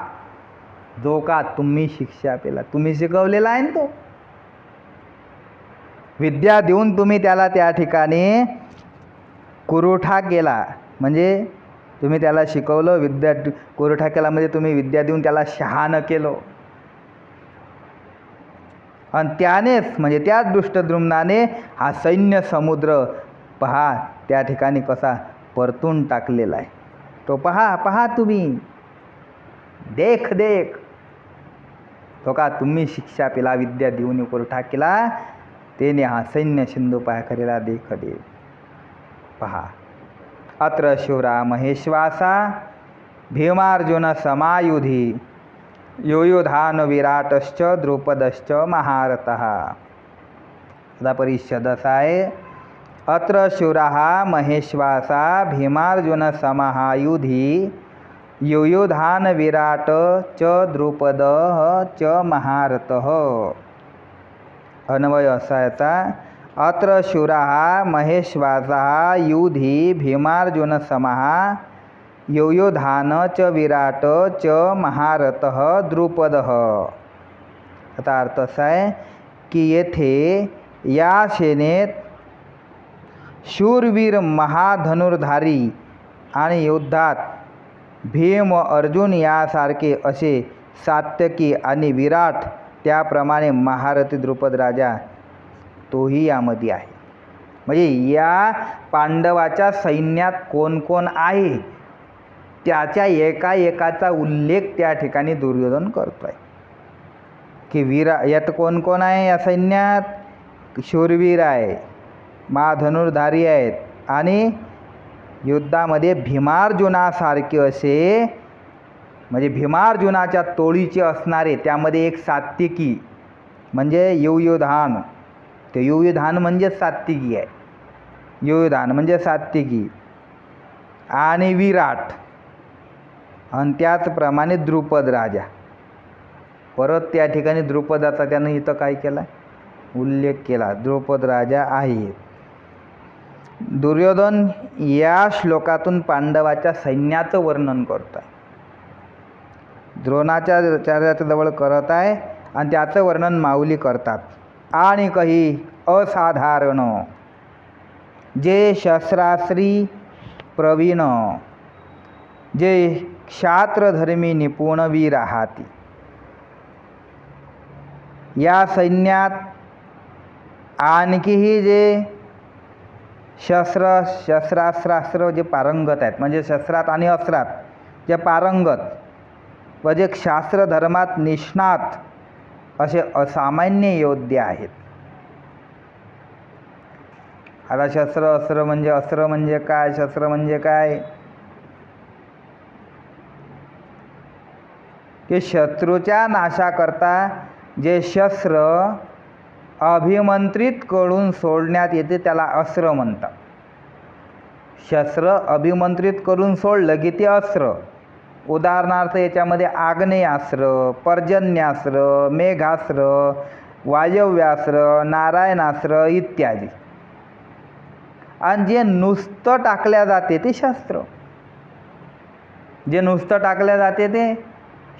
जो का तुम्ही शिक्षा पेला, तुम्ही शिकवलेला आहे ना तो. विद्या देऊन तुम्ही त्याला त्या ठिकाणी कुरुठा केला. म्हणजे तुम्ही त्याला शिकवलं, विद्या कुरुठा केला म्हणजे तुम्ही विद्या देऊन त्याला शहाणं केलं. आणि त्यानेच म्हणजे त्या दृष्टद्युम्नाने हा सैन्य समुद्र पहा त्या ठिकाणी कसा परतून टाकलेला आहे. तो पहा पहा तुम्ही, देख देख. तो का तुम्ही शिक्षा पिला, विद्या देऊन कुरुठा केला, तेने हा सैन्य सिंधू पाखरीला देख देख पहा. अत्र शिवरा महेश्वासा भीमार्जुन समायुधी, योयुधान विराटश्च द्रुपदश्च महारथः. आता परिच्छेद असा आहे, अत्र शिवराः महेश्वासा भीमार्जुन समायुधी, योयुधान विराट च द्रुपद च महारथः. अन्वय असा याचा, अत्र शूराः महेश्वासाः युधी भीमार्जुन समाः, योयुधान च विराट च महारथः द्रुपदः. आता अर्थ असा आहे की येथे या सेनेत शूरवीर महाधनुर्धारी आणि युद्धात भीम अर्जुन यासारखे असे सात्यकी आणि विराट, त्याप्रमाणे महारथी द्रुपद राजा तोही यामध्ये आहे. म्हणजे या पांडवाच्या सैन्यात कोण कोण आहे त्याच्या एकाचा उल्लेख त्या ठिकाणी दुर्योधन करतो आहे की यात कोण कोण आहे या सैन्यात? शूरवीर आहे, महाधनुर्धारी आहेत आणि युद्धामध्ये भीमार्जुनासारखे असे म्हणजे भीमार्जुनाच्या तोळीचे असणारे त्यामध्ये एक सात्विकी म्हणजे युयुधान. ते युयुधान म्हणजे सात्विकी आहे. युयुधान म्हणजे सात्विकी आणि विराट आणि त्याचप्रमाणे द्रुपद राजा. परत त्या ठिकाणी द्रुपदाचा त्यानं इथं काय केला उल्लेख केला. द्रुपद राजा आहे. दुर्योधन या श्लोकातून पांडवाच्या सैन्याचं वर्णन करत आहे. द्रोणाचार्याच्या जवळ करत आहे आणि त्याचं वर्णन माऊली करतात. आणि काही असाधारण जे शस्त्रास्त्री प्रवीण जे क्षात्रधर्मी निपुण वीर आहात. या सैन्यात आणखीही जे शस्त्रास्त्र जे पारंगत आहेत म्हणजे शस्त्रात आणि अस्त्रात जे पारंगत व जे शास्त्रधर्मात निष्णात असे असामान्य योद्धे आहेत. आता अस्त्र म्हणजे काय, शस्त्र म्हणजे काय की शत्रूच्या नाशाकरता जे शस्त्र अभिमंत्रित करून सोडण्यात येते त्याला अस्त्र म्हणतात. शस्त्र अभिमंत्रित करून सोडलं की ते अस्त्र. उदाहरणार्थ याच्यामध्ये आग्नेयास्त्र, पर्जन्यास्त्र, मेघास्त्र, वायव्यास्त्र, नारायणास्त्र इत्यादी. आणि जे नुसतं टाकल्या जाते ते शस्त्र. जे नुसतं टाकल्या जाते ते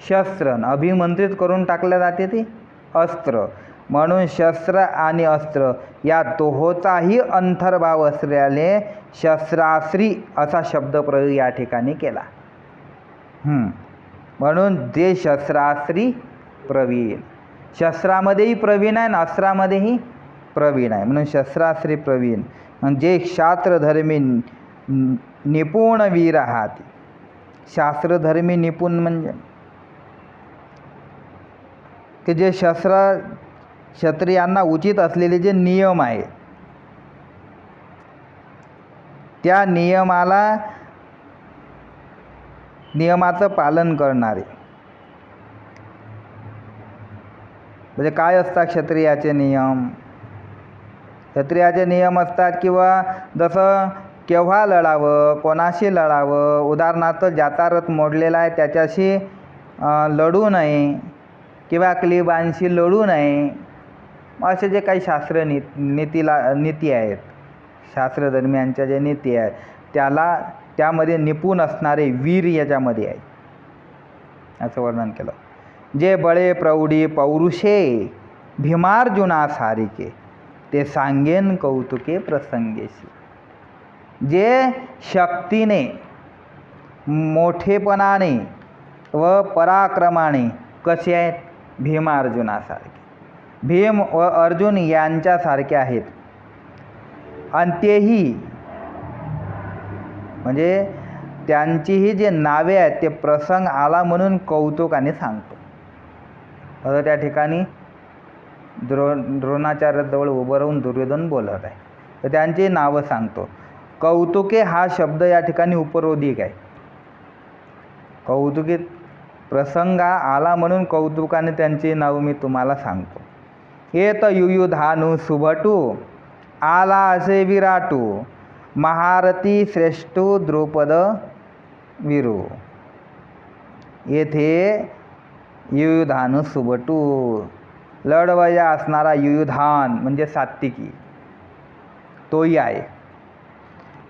शस्त्र, अभिमंत्रित करून टाकल्या जाते ते अस्त्र. म्हणून शस्त्र आणि अस्त्र या दोहोचाही अंतर्भाव असल्याने शस्त्रास्त्री असा शब्दप्रयोग या ठिकाणी केला. म्हणून जे शस्त्रास्त्री प्रवीण, शस्त्रामध्येही प्रवीण आहे आणि अस्त्रामध्येही प्रवीण आहे म्हणून शस्त्रास्त्री प्रवीण. म्हणजे शास्त्रधर्मी निपुण वीर आहात. शास्त्रधर्मी निपुण म्हणजे की जे क्षत्रियांना उचित असलेले जे नियम आहे त्या नियमाचं पालन करणारे. म्हणजे काय असतात क्षत्रियाचे नियम? क्षत्रियाचे नियम असतात किंवा जसं केव्हा लढावं, कोणाशी लढावं. उदाहरणार्थ ज्याचा रथ मोडलेला आहे त्याच्याशी लढू नये किंवा क्लिबांशी लढू नये. असे जे काही शास्त्र नीती आहेत, शास्त्रधर्मियांच्या ज्या नीती आहेत त्यामध्ये निपुण असणारे वीर याच्यामध्ये आहे असं वर्णन केलं. जे बळे प्रौढी पौरुषे भीमार्जुनासारिके ते सांगेन कौतुके प्रसंगेशी. जे शक्तीने मोठेपणाने व पराक्रमाने कसे आहेत? भीमार्जुनासारखे. भीम व अर्जुन यांच्यासारखे आहेत. आणि तेही म्हणजे त्यांचीही जे नावे आहेत ते प्रसंग आला म्हणून कौतुकाने सांगतो. आता त्या ठिकाणी द्रोणाचार्याजवळ उभं राहून दुर्योधन बोलत आहे तर त्यांची नावं सांगतो. कौतुके हा शब्द या ठिकाणी उपरोधिक आहे. कौतुकीत प्रसंग आला म्हणून कौतुकाने त्यांची नाव मी तुम्हाला सांगतो. येत युयुधानु सुभटू आला असे विराटू महारथी श्रेष्ठू द्रुपद वीरू. येथे युयुधानु सुभटू लढवया असणारा युयुधान म्हणजे सात्विकी तोही आहे.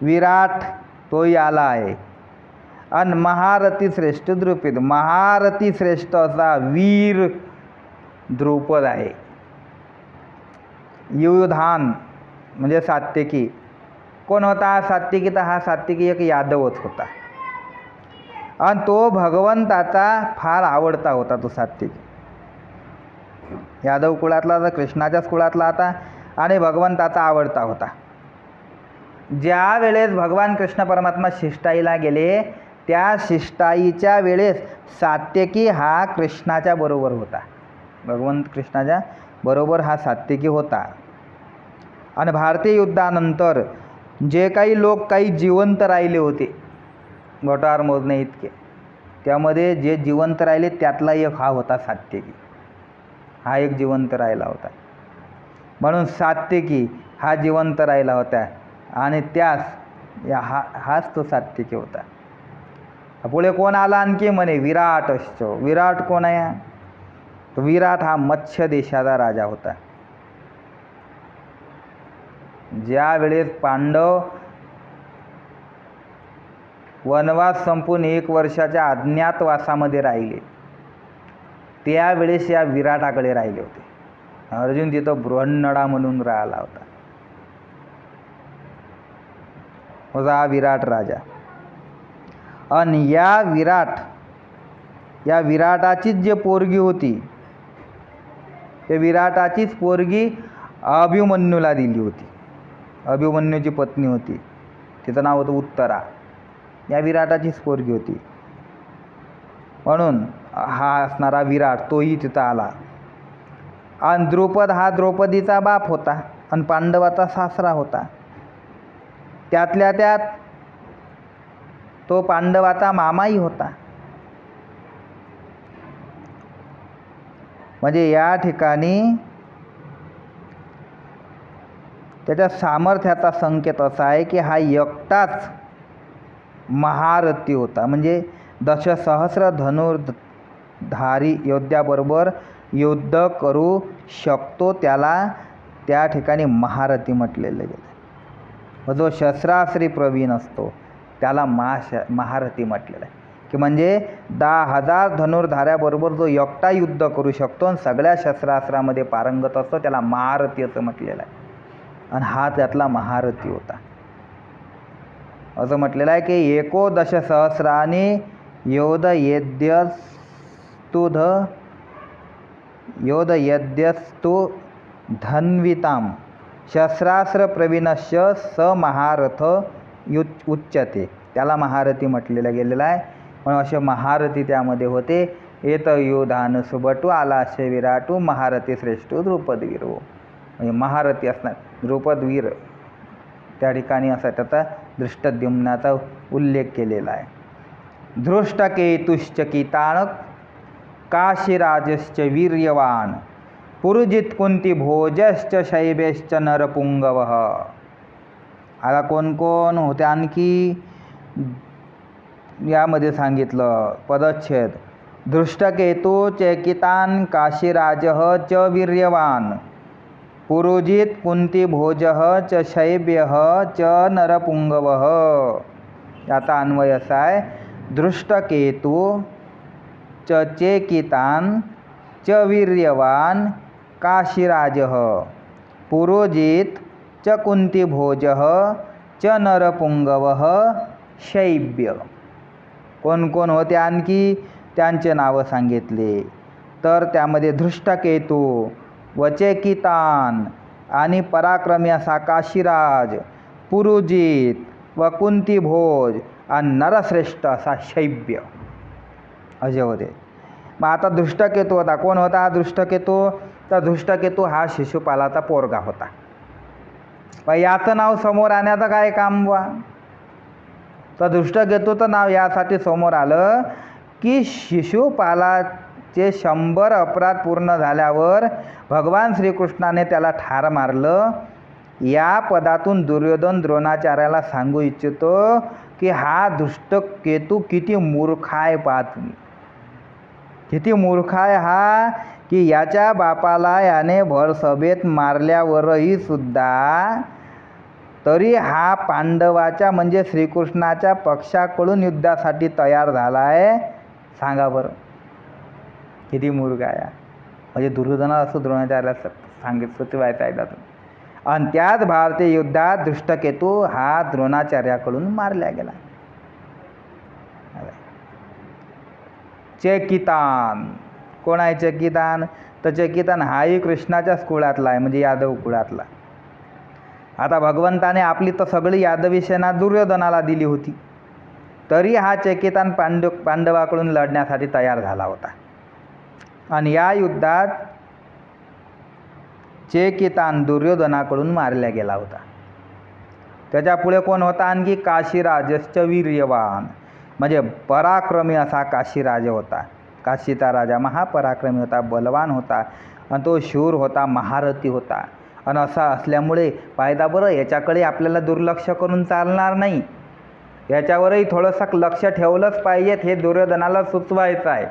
विराट तोही आला आहे. आणि महारथी श्रेष्ठ द्रुपद, महारथी श्रेष्ठ असा वीर द्रुपद आहे. युयुधान म्हणजे सात्विकी. कोण होता सात्विकी? तर हा सात्विकी एक यादवच होता आणि तो भगवंताचा फार आवडता होता. तो सात्विकी यादव कुळातला तर कृष्णाच्याच कुळातला होता आणि भगवंताचा आवडता होता. ज्या वेळेस भगवान कृष्ण परमात्मा शिष्टाईला गेले त्या शिष्टाईच्या वेळेस सात्विकी हा कृष्णाच्या बरोबर होता. भगवंत कृष्णाच्या बरोबर हा सात्विकी होता. आणि भारतीय युद्धानंतर जे काही लोक काही जिवंत राहिले होते बोटावर मोजणे इतके, त्यामध्ये जे जिवंत राहिले त्यातला एक हा होता सात्यकी. हा एक जिवंत राहिला होता, म्हणून सात्यकी हा जिवंत राहिला होता आणि हाच तो सात्यकी होता. पुढे कोण आला आणखी म्हणे विराटश्च. विराट कोण आहे? तो विराट हा मत्स्य देशाचा राजा होता. ज्या वेळेस पांडव वनवास संपून 1 वर्षाच्या अज्ञातवासामध्ये राहिले, त्यावेळेस या विराटाकडे राहिले होते. अर्जुन तिथं बृहन्नडा म्हणून राहिला होता. हा विराट राजा. आणि या विराटाचीच जे पोरगी होती, ते विराटाचीच पोरगी अभिमन्यूला दिली होती. अभिमन्यूची पत्नी होती, तिचं नाव होतं उत्तरा. या विराटाचीच पोरगी होती. म्हणून हा असणारा विराट तोही तिथं आला. आणि द्रुपद हा द्रौपदीचा बाप होता आणि पांडवाचा सासरा होता. त्यातल्या त्यात तो पांडवाचा मामाही होता. म्हणजे या ठिकाणी त्याच्या सामर्थ्याचा संकेत असा आहे की हा एकटाच महारथी होता. म्हणजे दशसहस्र धनुर्धारी योद्ध्याबरोबर युद्ध करू शकतो, त्याला त्या ठिकाणी महारथी म्हटलेलं गेलं. जो शस्त्रास्त्री प्रवीण असतो त्याला महारथी म्हटलेलं आहे. की म्हणजे 10,000 धनुर्धाऱ्याबरोबर जो एकटा युद्ध करू शकतो आणि सगळ्या शस्त्रास्त्रामध्ये पारंगत असतो त्याला महारथी असं म्हटलेलं आहे. आणि हा त्यातला महारथी होता. असं म्हटलेलं आहे की एकोदश सहस्राने योधयद्यस्तु धन्विताम शस्त्रास्त्र प्रवीणस्य स महारथ उच्यते. त्याला महारथी म्हटलेलं गेलेलं आहे. म्हणून असे महारथी त्यामध्ये होते. एत योधान सुबटू आलाशे विराटू महारथी श्रेष्ठू द्रुपदवीरो. म्हणजे महारथी असणार द्रुपदवीर त्या ठिकाणी असा त्याचा दृष्टद्युम्नाचा उल्लेख केलेला आहे. धृष्टकेतुश्च कीतानक काशीराजश्च वीर्यवान पुरुजित कुंती भोजश्च शैबेश्च नरपुंगवः. आता कोण कोण होते आणखी यामध्ये सांगितलं पदच्छेद. धृष्टकेतु चैकितान काशीराजः च वीर्यवान पुरुजित कुंतीभोजः च शैब्यः च नरपुंगवः. याचा अन्वय असा आहे धृष्टकेतु च चेकितान च वीर्यवान काशीराजः पुरोजित च कुंतीभोजः च नरपुंगवः शैब्य. कोण कोण होते आणखी त्यांचे नावं सांगितले. तर त्यामध्ये धृष्टकेतू व चेकितान आणि पराक्रमी असा काशीराज, पुरुजित व कुंतीभोज आणि नरश्रेष्ठ असा शैब्य असे होते. मग आता धृष्टकेतू होता. कोण होता हा धृष्टकेतू? तर धृष्टकेतू हा शिशुपालाचा पोरगा होता. मग याचं नाव समोर आणण्याचं काय काम बा? तर धृष्टकेतूचं नाव यासाठी समोर आलं की शिशुपालाचे 100 अपराध पूर्ण झाल्यावर भगवान श्रीकृष्णाने त्याला ठार मारलं. या पदातून दुर्योधन द्रोणाचार्याला सांगू इच्छितो की हा धृष्टकेतू किती मूर्ख आहे. पहा तुम्ही किती मूर्ख आहे हा, की याच्या बापाला याने भर सभेत मारल्यावरही सुद्धा तरी हा पांडवाच्या म्हणजे श्रीकृष्णाच्या पक्षाकडून युद्धासाठी तयार झाला आहे. सांगा बरं किती मूर्ख आहे. म्हणजे दुर्योधनाला असं द्रोणाचार्याला सांगितलं सुचवायचं आहे त्यातून. आणि त्याच भारतीय युद्धात धृष्टकेतू हा द्रोणाचार्याकडून मारला गेला. चेकितान कोण आहे चेकितान? तर चेकितान हाही कृष्णाच्याच कुळातला आहे, म्हणजे यादव कुळातला. आता भगवंताने आपली तर सगळी यादवी सेना दुर्योधनाला दिली होती, तरी हा चेकितान पांडवाकडून लढण्यासाठी तयार झाला होता. आणि या युद्धात चेकितान दुर्योधनाकडून मारला गेला होता. त्याच्या पुढे कोण होता आणखी? काशीराजश्च वीर्यवान, म्हणजे पराक्रमी असा काशीराज होता. काशीचा राजा महापराक्रमी होता, बलवान होता आणि तो शूर होता, महारथी होता. आणि असा असल्यामुळे पायदा बरं, याच्याकडे आपल्याला दुर्लक्ष करून चालणार नाही, याच्यावरही थोडंसं लक्ष ठेवलंच पाहिजेत, हे दुर्योधनाला सुचवायचं आहे.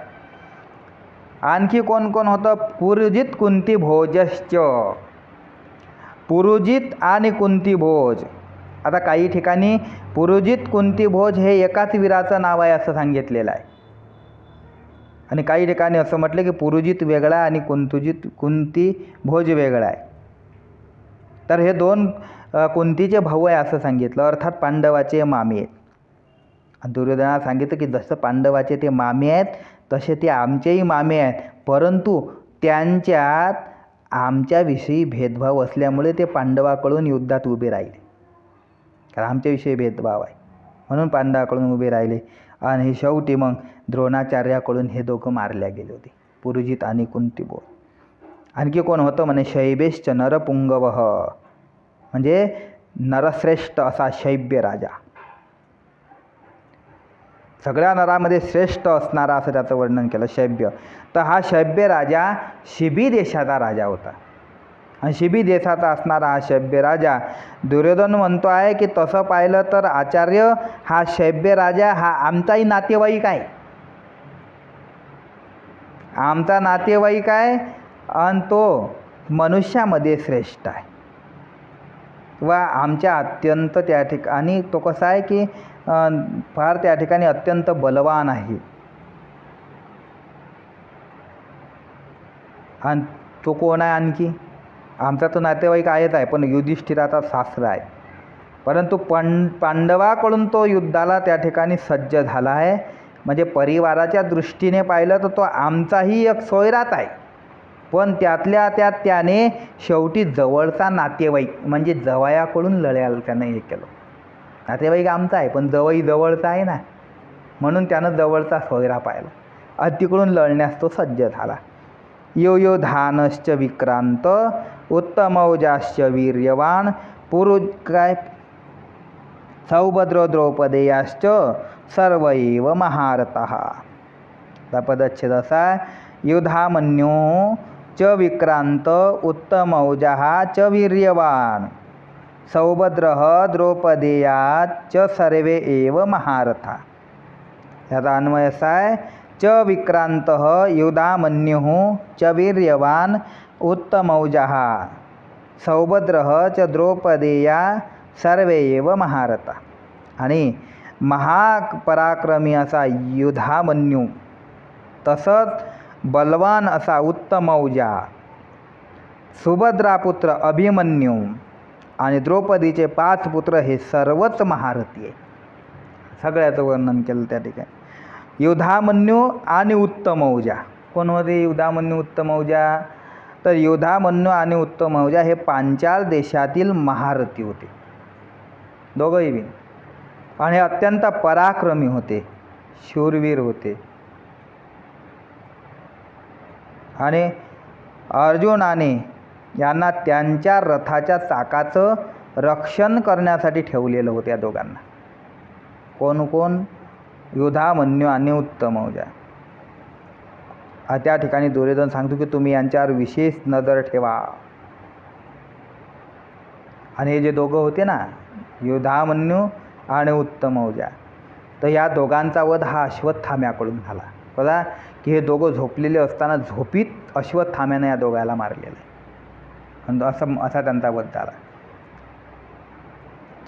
आणखी कोण कोण होतं? पुरुजित कुंती भोजश्च, पुरुजित आणि कुंती भोज. आता काही ठिकाणी पुरुजित कुंती भोज हे एकाच वीराचं नाव आहे असं सांगितलेलं आहे, आणि काही ठिकाणी असं म्हटलं की पुरुजित वेगळा आणि कुंती भोज वेगळा आहे. तर हे दोन कुंतीचे भाऊ आहे असं सांगितलं, अर्थात पांडवाचे मामी आहेत. दुर्योधनाला सांगितलं की जसं पांडवाचे ते मामी आहेत तसे ते आमचेही मामी आहेत, परंतु त्यांच्यात आमच्याविषयी भेदभाव असल्यामुळे ते पांडवाकडून युद्धात उभे राहिले, कारण आमच्याविषयी भेदभाव आहे म्हणून पांडवाकडून उभे राहिले. आणि शेवटी मग द्रोणाचार्याकडून हे दोघं मारल्या गेले होते, पुरुजित आणि कुंतीभोज. आणखी कोण होतं म्हणे? शैबेश्च नरपुंगवः, म्हणजे नरश्रेष्ठ असा शैब्य राजा, सगळ्या नरामध्ये श्रेष्ठ असणारा असं त्याचं वर्णन केलं, शैब्य. तर हा शैब्य राजा शिबी देशाचा राजा होता, आणि शिबी देशाचा असणारा हा शैब्य राजा, दुर्योधन म्हणतो आहे की तसं पाहिलं तर आचार्य हा शैब्य राजा हा आमचाही नातेवाईक आहे, आमचा नातेवाईक आहे, आणि तो मनुष्यामध्ये श्रेष्ठ आहे वा आमच्या अत्यंत त्या ठिकाणी तो कसा आहे की फार त्या ठिकाणी अत्यंत बलवान आहे. आणि तो कोण आहे आणखी? आमचा तो नातेवाईक आहेच आहे, पण युधिष्ठिराचा सासरा आहे, परंतु पांडवाकडून तो युद्धाला त्या ठिकाणी सज्ज झाला आहे. म्हणजे परिवाराच्या दृष्टीने पाहिलं तर तो आमचाही एक सोयराच आहे, पण त्यातल्या त्यात त्याने शेवटी जवळचा नातेवाईक म्हणजे जवयाकडून लढायला त्यानं हे केलं. नातेवाईक आमचा आहे पण जवई जवळचा आहे ना, म्हणून त्यानं जवळचा सोयरा पाहिला आणि तिकडून लढण्यास तो सज्ज झाला. यो यो धानश्च विक्रांत उत्तमौजाश्च वीर्यवान पुरुज सौभद्र द्रौपदेयाश्च सर्वैव महारथः. पदच्छेद असा आहे, युधामन्यो च विक्रांत उत्तमौजाः च वीर्यवान सौभद्रः द्रौपदेयाश्च सर्वे एव महारथा. याचा अन्वय असा आहे, च विक्रांतः युधामन्युः च वीर्यवान उत्तमौजाः सौभद्रः च द्रौपदेया सर्वे एव महारथा. आणि महापराक्रमी असा युधामन्यू, तसंच बलवान असा उत्तमौजा, सुभद्रापुत्र अभिमन्यू आणि द्रौपदीचे 5 पुत्र हे सर्वच महारथी आहे. सगळ्याचं वर्णन केलं त्या ठिकाणी. युधामन्यू आणि उत्तमौजा कोण होते? युधामन्यू उत्तमौजा. तर युधामन्यू आणि उत्तमौजा हे पांचाल देशातील महारथी होते, दोघंही बी, आणि अत्यंत पराक्रमी होते, शूरवीर होते. आणि अर्जुनाने यांना त्यांच्या रथाच्या चाकाचं रक्षण करण्यासाठी ठेवलेलं होतं या दोघांना. कोण कोण? युधामन्यू आणि उत्तमौजा. त्या ठिकाणी दुर्योधन सांगतो की तुम्ही यांच्यावर विशेष नजर ठेवा. आणि हे जे दोघं होते ना, युधामन्यू आणि उत्तमौजा, तर या दोघांचा वध हा अश्वत्थाम्याकडून झाला. बघा की हे दोघं झोपलेले असताना झोपीत अश्वत्थाम्याने या दोघांना मारलेलं आहे, आणि असा त्यांचा वध झाला.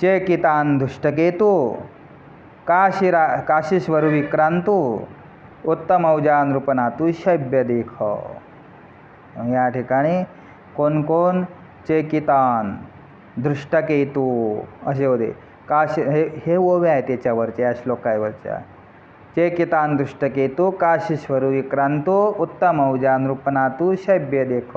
चेकितान दुष्टकेतू काशीश्वर विक्रांतू उत्तमौजा नृपनातू शैब्य देख. या ठिकाणी कोण कोण? चेकितान, दृष्टकेतू असे होते. हे ओव्या आहे त्याच्यावरच्या, या श्लोकावरच्या. चेकितान दृष्टकेतू काशीश्वर विक्रांतो उत्तमौजा नृपनातू शैब्य देख.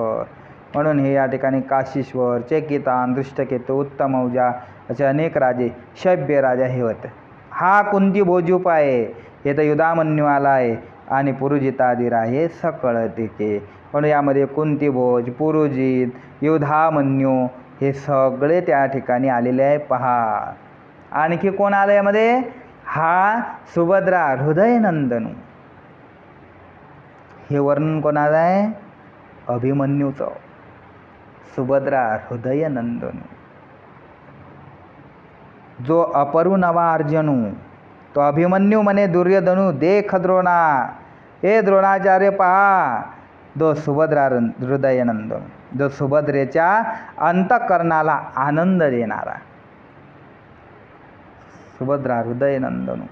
म्हणून हे या ठिकाणी काशीश्वर, चेकितान, दृष्टकेतू, उत्तमौजा असे अनेक राजे, शैब्य राजा हे होते. हा कुंती भोजूप आहे, हे तर युधामन्यू आला आहे, आणि पुरुजितादी राहे सकळ तिके. म्हणून यामध्ये कुंतीभोज, पुरुजित, युधामन्यू हे सगळे त्या ठिकाणी आलेले आहे. पहा आणखी कोण आलं यामध्ये? हा सुभद्रा हृदयनंदनू. हे वर्णन कोणाचं आहे? अभिमन्यूचं. सुभद्रा हृदयनंदनू. जो अपरू नवा अर्जुनू, तो अभिमन्यू म्हणे दुर्योधनू देख द्रोणा, हे द्रोणाचार्य पहा, जो सुभद्रा हृदयनंदनू, जो सुभद्रेच्या अंतःकरणाला आनंद देणारा. सुभद्रा हृदयनंदनू,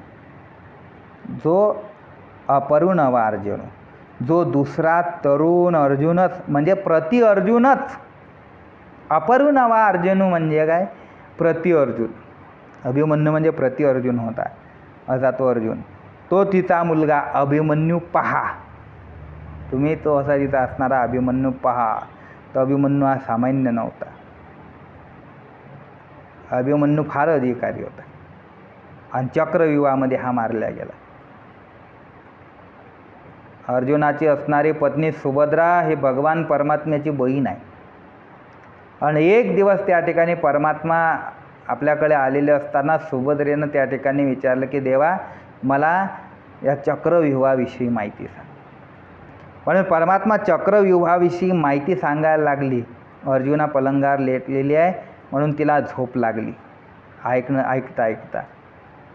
जो अपरू नवा अर्जुनू, जो दुसरा तरुण अर्जुनच म्हणजे प्रति अर्जुनच. अपरू नवा अर्जुनू म्हणजे काय? प्रति अर्जुन. अभिमन्यू म्हणजे प्रति अर्जुन होता असा तो अर्जुन. तो तिचा मुलगा अभिमन्यू पहा. तुम्ही तो असा तिचा असणारा अभिमन्यू पहा. तो अभिमन्यू हा सामान्य नव्हता. अभिमन्यू फार अधिकारी होता आणि चक्रव्यूहामध्ये हा मारला गेला. अर्जुनाची असणारी पत्नी सुभद्रा हे भगवान परमात्म्याची बहीण आहे. आणि एक दिवस त्या ठिकाणी परमात्मा आपल्याकडे आलेले असताना सुभद्रेनं त्या ठिकाणी विचारलं की देवा मला या चक्रव्यूहाविषयी माहिती सांग. म्हणून परमात्मा चक्रव्यूहाविषयी माहिती सांगायला लागली. अर्जुना पलंगावर लेटलेली आहे म्हणून तिला झोप लागली ऐकता.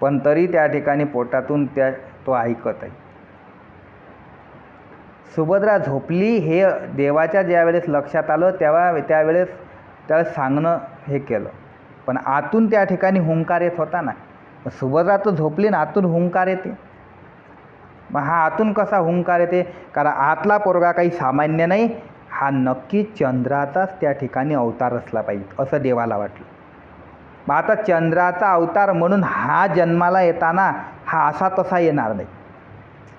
पण तरी त्या ठिकाणी पोटातून तो ऐकत आहे. सुभद्रा झोपली हे देवाच्या ज्यावेळेस लक्षात आलं त्यावेळेस त्याला सांगणं हे केलं. पण आतून त्या ठिकाणी हुंकार येत होता ना. सुभद्रा तर झोपली ना, आतून हुंकार येते. मग हा आतून कसा हुंकार येते? कारण आतला पोरगा काही सामान्य नाही, हा नक्की चंद्राचाच त्या ठिकाणी अवतार असला पाहिजे असं देवाला वाटलं. मग आता चंद्राचा अवतार म्हणून हा जन्माला येताना हा असा तसा येणार नाही.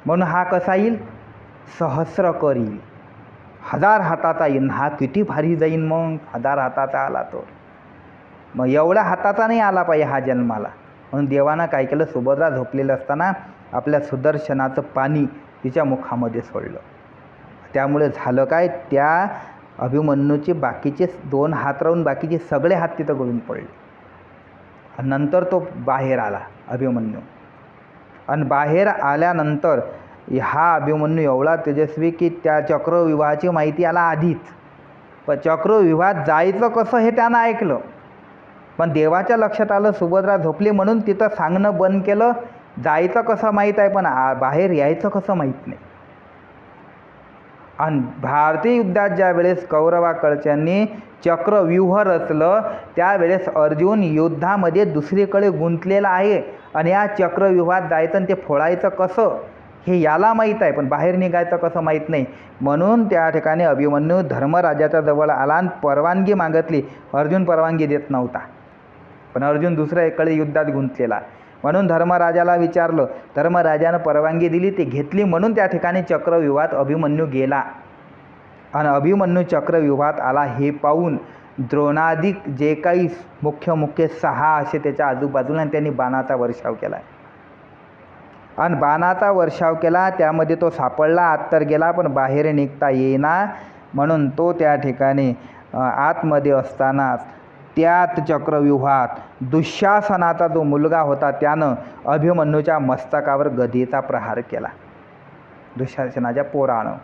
म्हणून हा कसा येईल? सहस्रकर येईल, 1000 हाताचा येईल. हा किती भारी जाईन मग 1000 हाताचा आला तो. मग एवढ्या हाताचा नाही आला पाहिजे हा जन्माला. म्हणून देवानं काय केलं? सुभद्रा झोपलेलं असताना आपल्या सुदर्शनाचं पाणी तिच्या मुखामध्ये सोडलं. त्यामुळे झालं काय? त्या अभिमन्यूचे बाकीचे 2 हात राहून बाकीचे सगळे हात तिथं गळून पडले. आणि नंतर तो बाहेर आला अभिमन्यू. आणि बाहेर आल्यानंतर हा अभिमन्यू एवढा तेजस्वी की त्या चक्रव्यूहाची माहिती आला आधीच. पण चक्रव्यूहात जायचं कसं हे त्यानं ऐकलं. पण देवाच्या लक्षात आलं सुभद्रा झोपली म्हणून तिथं सांगणं बंद केलं. जायचं कसं माहीत आहे पण बाहेर यायचं कसं माहीत नाही. आणि भारतीय युद्धात ज्या वेळेस कौरवाकडच्यांनी चक्रव्यूह रचलं त्यावेळेस अर्जुन युद्धामध्ये दुसरीकडे गुंतलेला आहे. आणि या चक्रव्यूहात जायचं आणि ते फोडायचं कसं हे याला माहीत आहे, पण बाहेर निघायचं कसं माहीत नाही. म्हणून त्या ठिकाणी अभिमन्यू धर्मराजाच्या जवळ आला आणि परवानगी मागितली. अर्जुन परवानगी देत नव्हता, पण अर्जुन दुसऱ्या एकडे युद्धात गुंतलेला. म्हणून धर्मराजाला विचारलं, धर्मराजानं परवानगी दिली, ती घेतली. म्हणून त्या ठिकाणी चक्रव्यूहात अभिमन्यू गेला. आणि अभिमन्यू चक्रव्यूहात आला हे पाहून द्रोणादिक जे काही मुख्य 6 असे त्याच्या आजूबाजूला त्यांनी बाणाचा वर्षाव केला. आणि बाणाचा वर्षाव केला. त्यामध्ये तो सापडला, आत तर गेला पण बाहेर निघता येईना. म्हणून तो त्या ठिकाणी आतमध्ये असतानाच त्यात चक्रव्यूहात दुःशासनाचा जो मुलगा होता त्यानं अभिमन्यूच्या मस्तकावर गदेचा प्रहार केला, दुःशासनाच्या पोरानं.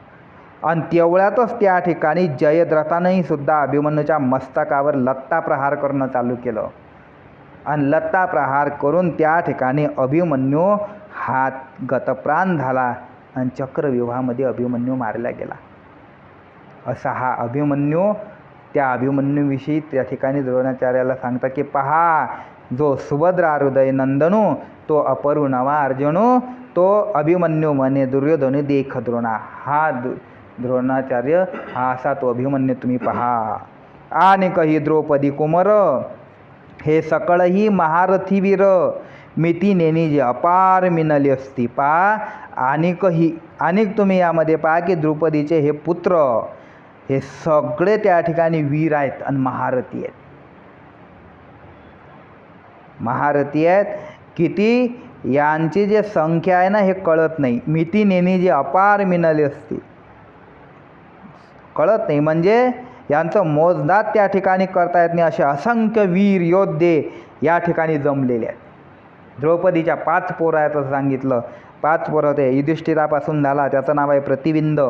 आणि तेवढ्यातच त्या ठिकाणी जयद्रथानंही सुद्धा अभिमन्यूच्या मस्तकावर लत्ता प्रहार करणं चालू केलं. आणि लत्ता प्रहार करून त्या ठिकाणी अभिमन्यू हात गतप्राण झाला आणि चक्रव्यूहामध्ये अभिमन्यू मारला गेला. असा हा अभिमन्यू. त्या अभिमन्यूविषयी त्या ठिकाणी द्रोणाचार्याला सांगता की पहा, जो सुभद्रा हृदय नंदनू, तो अपरू नवा अर्जुनू, तो अभिमन्यू म्हणे दुर्योधन देख द्रोणा. हा द्रोणाचार्य हा असा तो अभिमन्यू तुम्ही पहा. आणि कही द्रौपदी कुमार, हे सकळही महारथी वीर, मिती नेनी जे अपार मिनली असती. पहा आणि तुम्ही यामध्ये पहा की द्रौपदीचे हे पुत्र हे सगळे त्या ठिकाणी वीर आहेत आणि महारथी आहेत. महारथी आहेत किती? यांची जी संख्या आहे ना हे कळत नाही. मिती नेणी जी अपार मिनली असते कळत नाही, म्हणजे यांचं मोजदाद त्या ठिकाणी करता येत नाही. असे असंख्य वीर योद्धे या ठिकाणी जमलेले आहेत. द्रौपदीच्या 5 पोरं आहेत असं सांगितलं. 5 पोरं होते. युधिष्ठिरापासून झाला त्याचं नाव आहे प्रतिबिंद,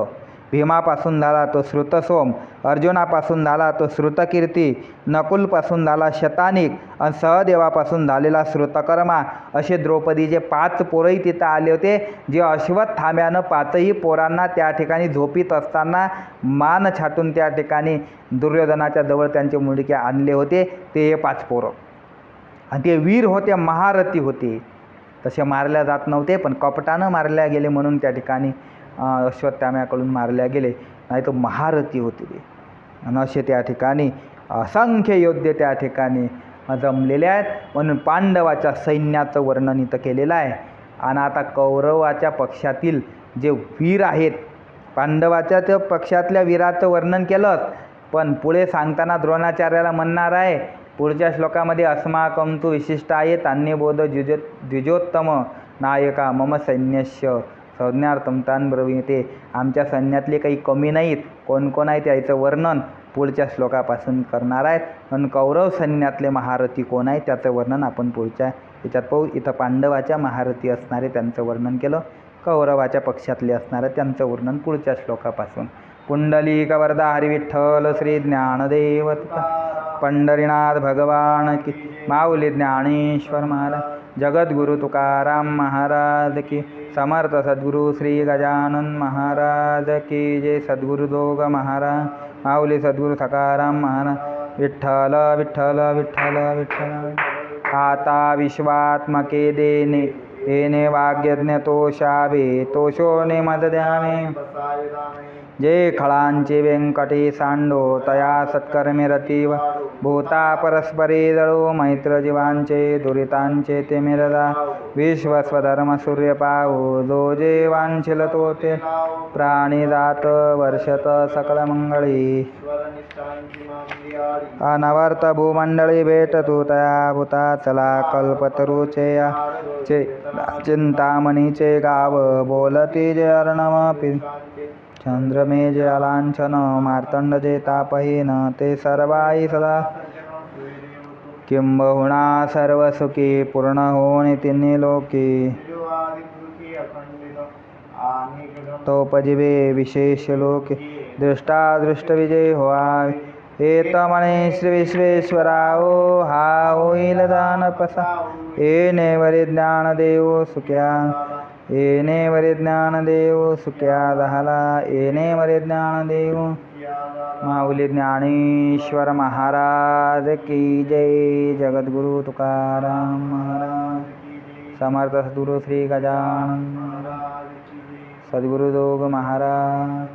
भीमापासून झाला तो श्रुतसोम, अर्जुनापासून झाला तो श्रुतकीर्ती, नकुलपासून झाला शतानिक आणि सहदेवापासून झालेला श्रुतकर्मा. असे द्रौपदीचे 5 पोरंही तिथं आले होते, जे अश्वत्थाम्यानं 5ही पोरांना त्या ठिकाणी झोपीत असताना मान छाटून त्या ठिकाणी दुर्योधनाच्या जवळ त्यांचे मुंडके आणले होते. ते हे 5 पोरं आणि ते वीर होते, महारथी होते. तसे मारल्या जात नव्हते, पण कपटानं मारल्या गेले म्हणून त्या ठिकाणी अश्वत्थाम्याकडून मारल्या गेले, नाही तर महारथी होते ते. आणि असे त्या ठिकाणी असंख्य योद्धे त्या ठिकाणी जमलेले आहेत. म्हणून पांडवाच्या सैन्याचं वर्णन इथं केलेलं आहे. आणि आता कौरवाच्या पक्षातील जे वीर आहेत, पांडवाच्या त्या पक्षातल्या वीराचं वर्णन केलं, पण पुढे सांगताना द्रोणाचार्याला म्हणणार आहे पुढच्या श्लोकामध्ये अस्माकं तु विशिष्ट आहे तान्यबोध द्विजोत्तम नायका मम सैन्यस्य संज्ञार्थम तान ब्रवीते. आमच्या सैन्यातले काही कमी नाहीत, कोण कोण आहेत याचं वर्णन पुढच्या श्लोकापासून करणार आहेत. पण कौरव सैन्यातले महारथी कोण आहेत त्याचं वर्णन आपण पुढच्या याच्यात पाहू. इथं पांडवाच्या महारथी असणारे त्यांचं वर्णन केलं, कौरवाच्या पक्षातले असणारे त्यांचं वर्णन पुढच्या श्लोकापासून. पुंडलिक वरदा हरी विठ्ठल श्री ज्ञानदेव पंढरीनाथ भगवान की, माऊली ज्ञानेश्वर महाराज, जगद्गुरु तुकाराम महाराज की, समर्थ सद्गुरु श्री गजानन महाराज की जय. सद्गुरु दोघ महाराज, माऊली सद्गुरु सकाराम महाराज. विठ्ठल विठ्ठल विठ्ठल विठ्ठल. आता विश्वात्मके देने येणे वाग्यज्ञ तोषावे, तोषोने मद द्यावे. जे खळांचे व्यंकटे सांडो, तया सत्कर्मे रतीव. भूता परस्परे दळो, मैत्र जीवांचे दुरितांचे ते मिरदा. विश्वस्वधर्म सूर्य पाहो, जो जे वांछिल तो ते. प्राणी जात वर्षत सकळ मंगळी, अनवर्त भूमंडळी भेटतू तया भूता. चला कल्पतरुचे चे चिंतामणीचे गाव, बोलती जे अर्णव पि. चंद्रमे जे अलांछन, मार्तंड जे तापहीन, ते सर्वाई सदा. किंबहुना सर्व सुखी, पूर्ण होणे तिन्ही लोकी. तोपजिवे विशेष लोके, दृष्टादृष्ट विजय व्हावे. हेत म्हणे श्री विश्वेश्वराओ, हा होईल दानपसा. येणे वरी ज्ञानदेव सुख्या, येणे वरी ज्ञानदेव सुख्या झाला. येणे वरी ज्ञानदेव. माऊली ज्ञानेश्वर महाराज की जय. जगद्गुरु तुकाराम महाराज, समर्थ सद्गुरु श्री गजानन महाराज, सद्गुरु दोघ महाराज.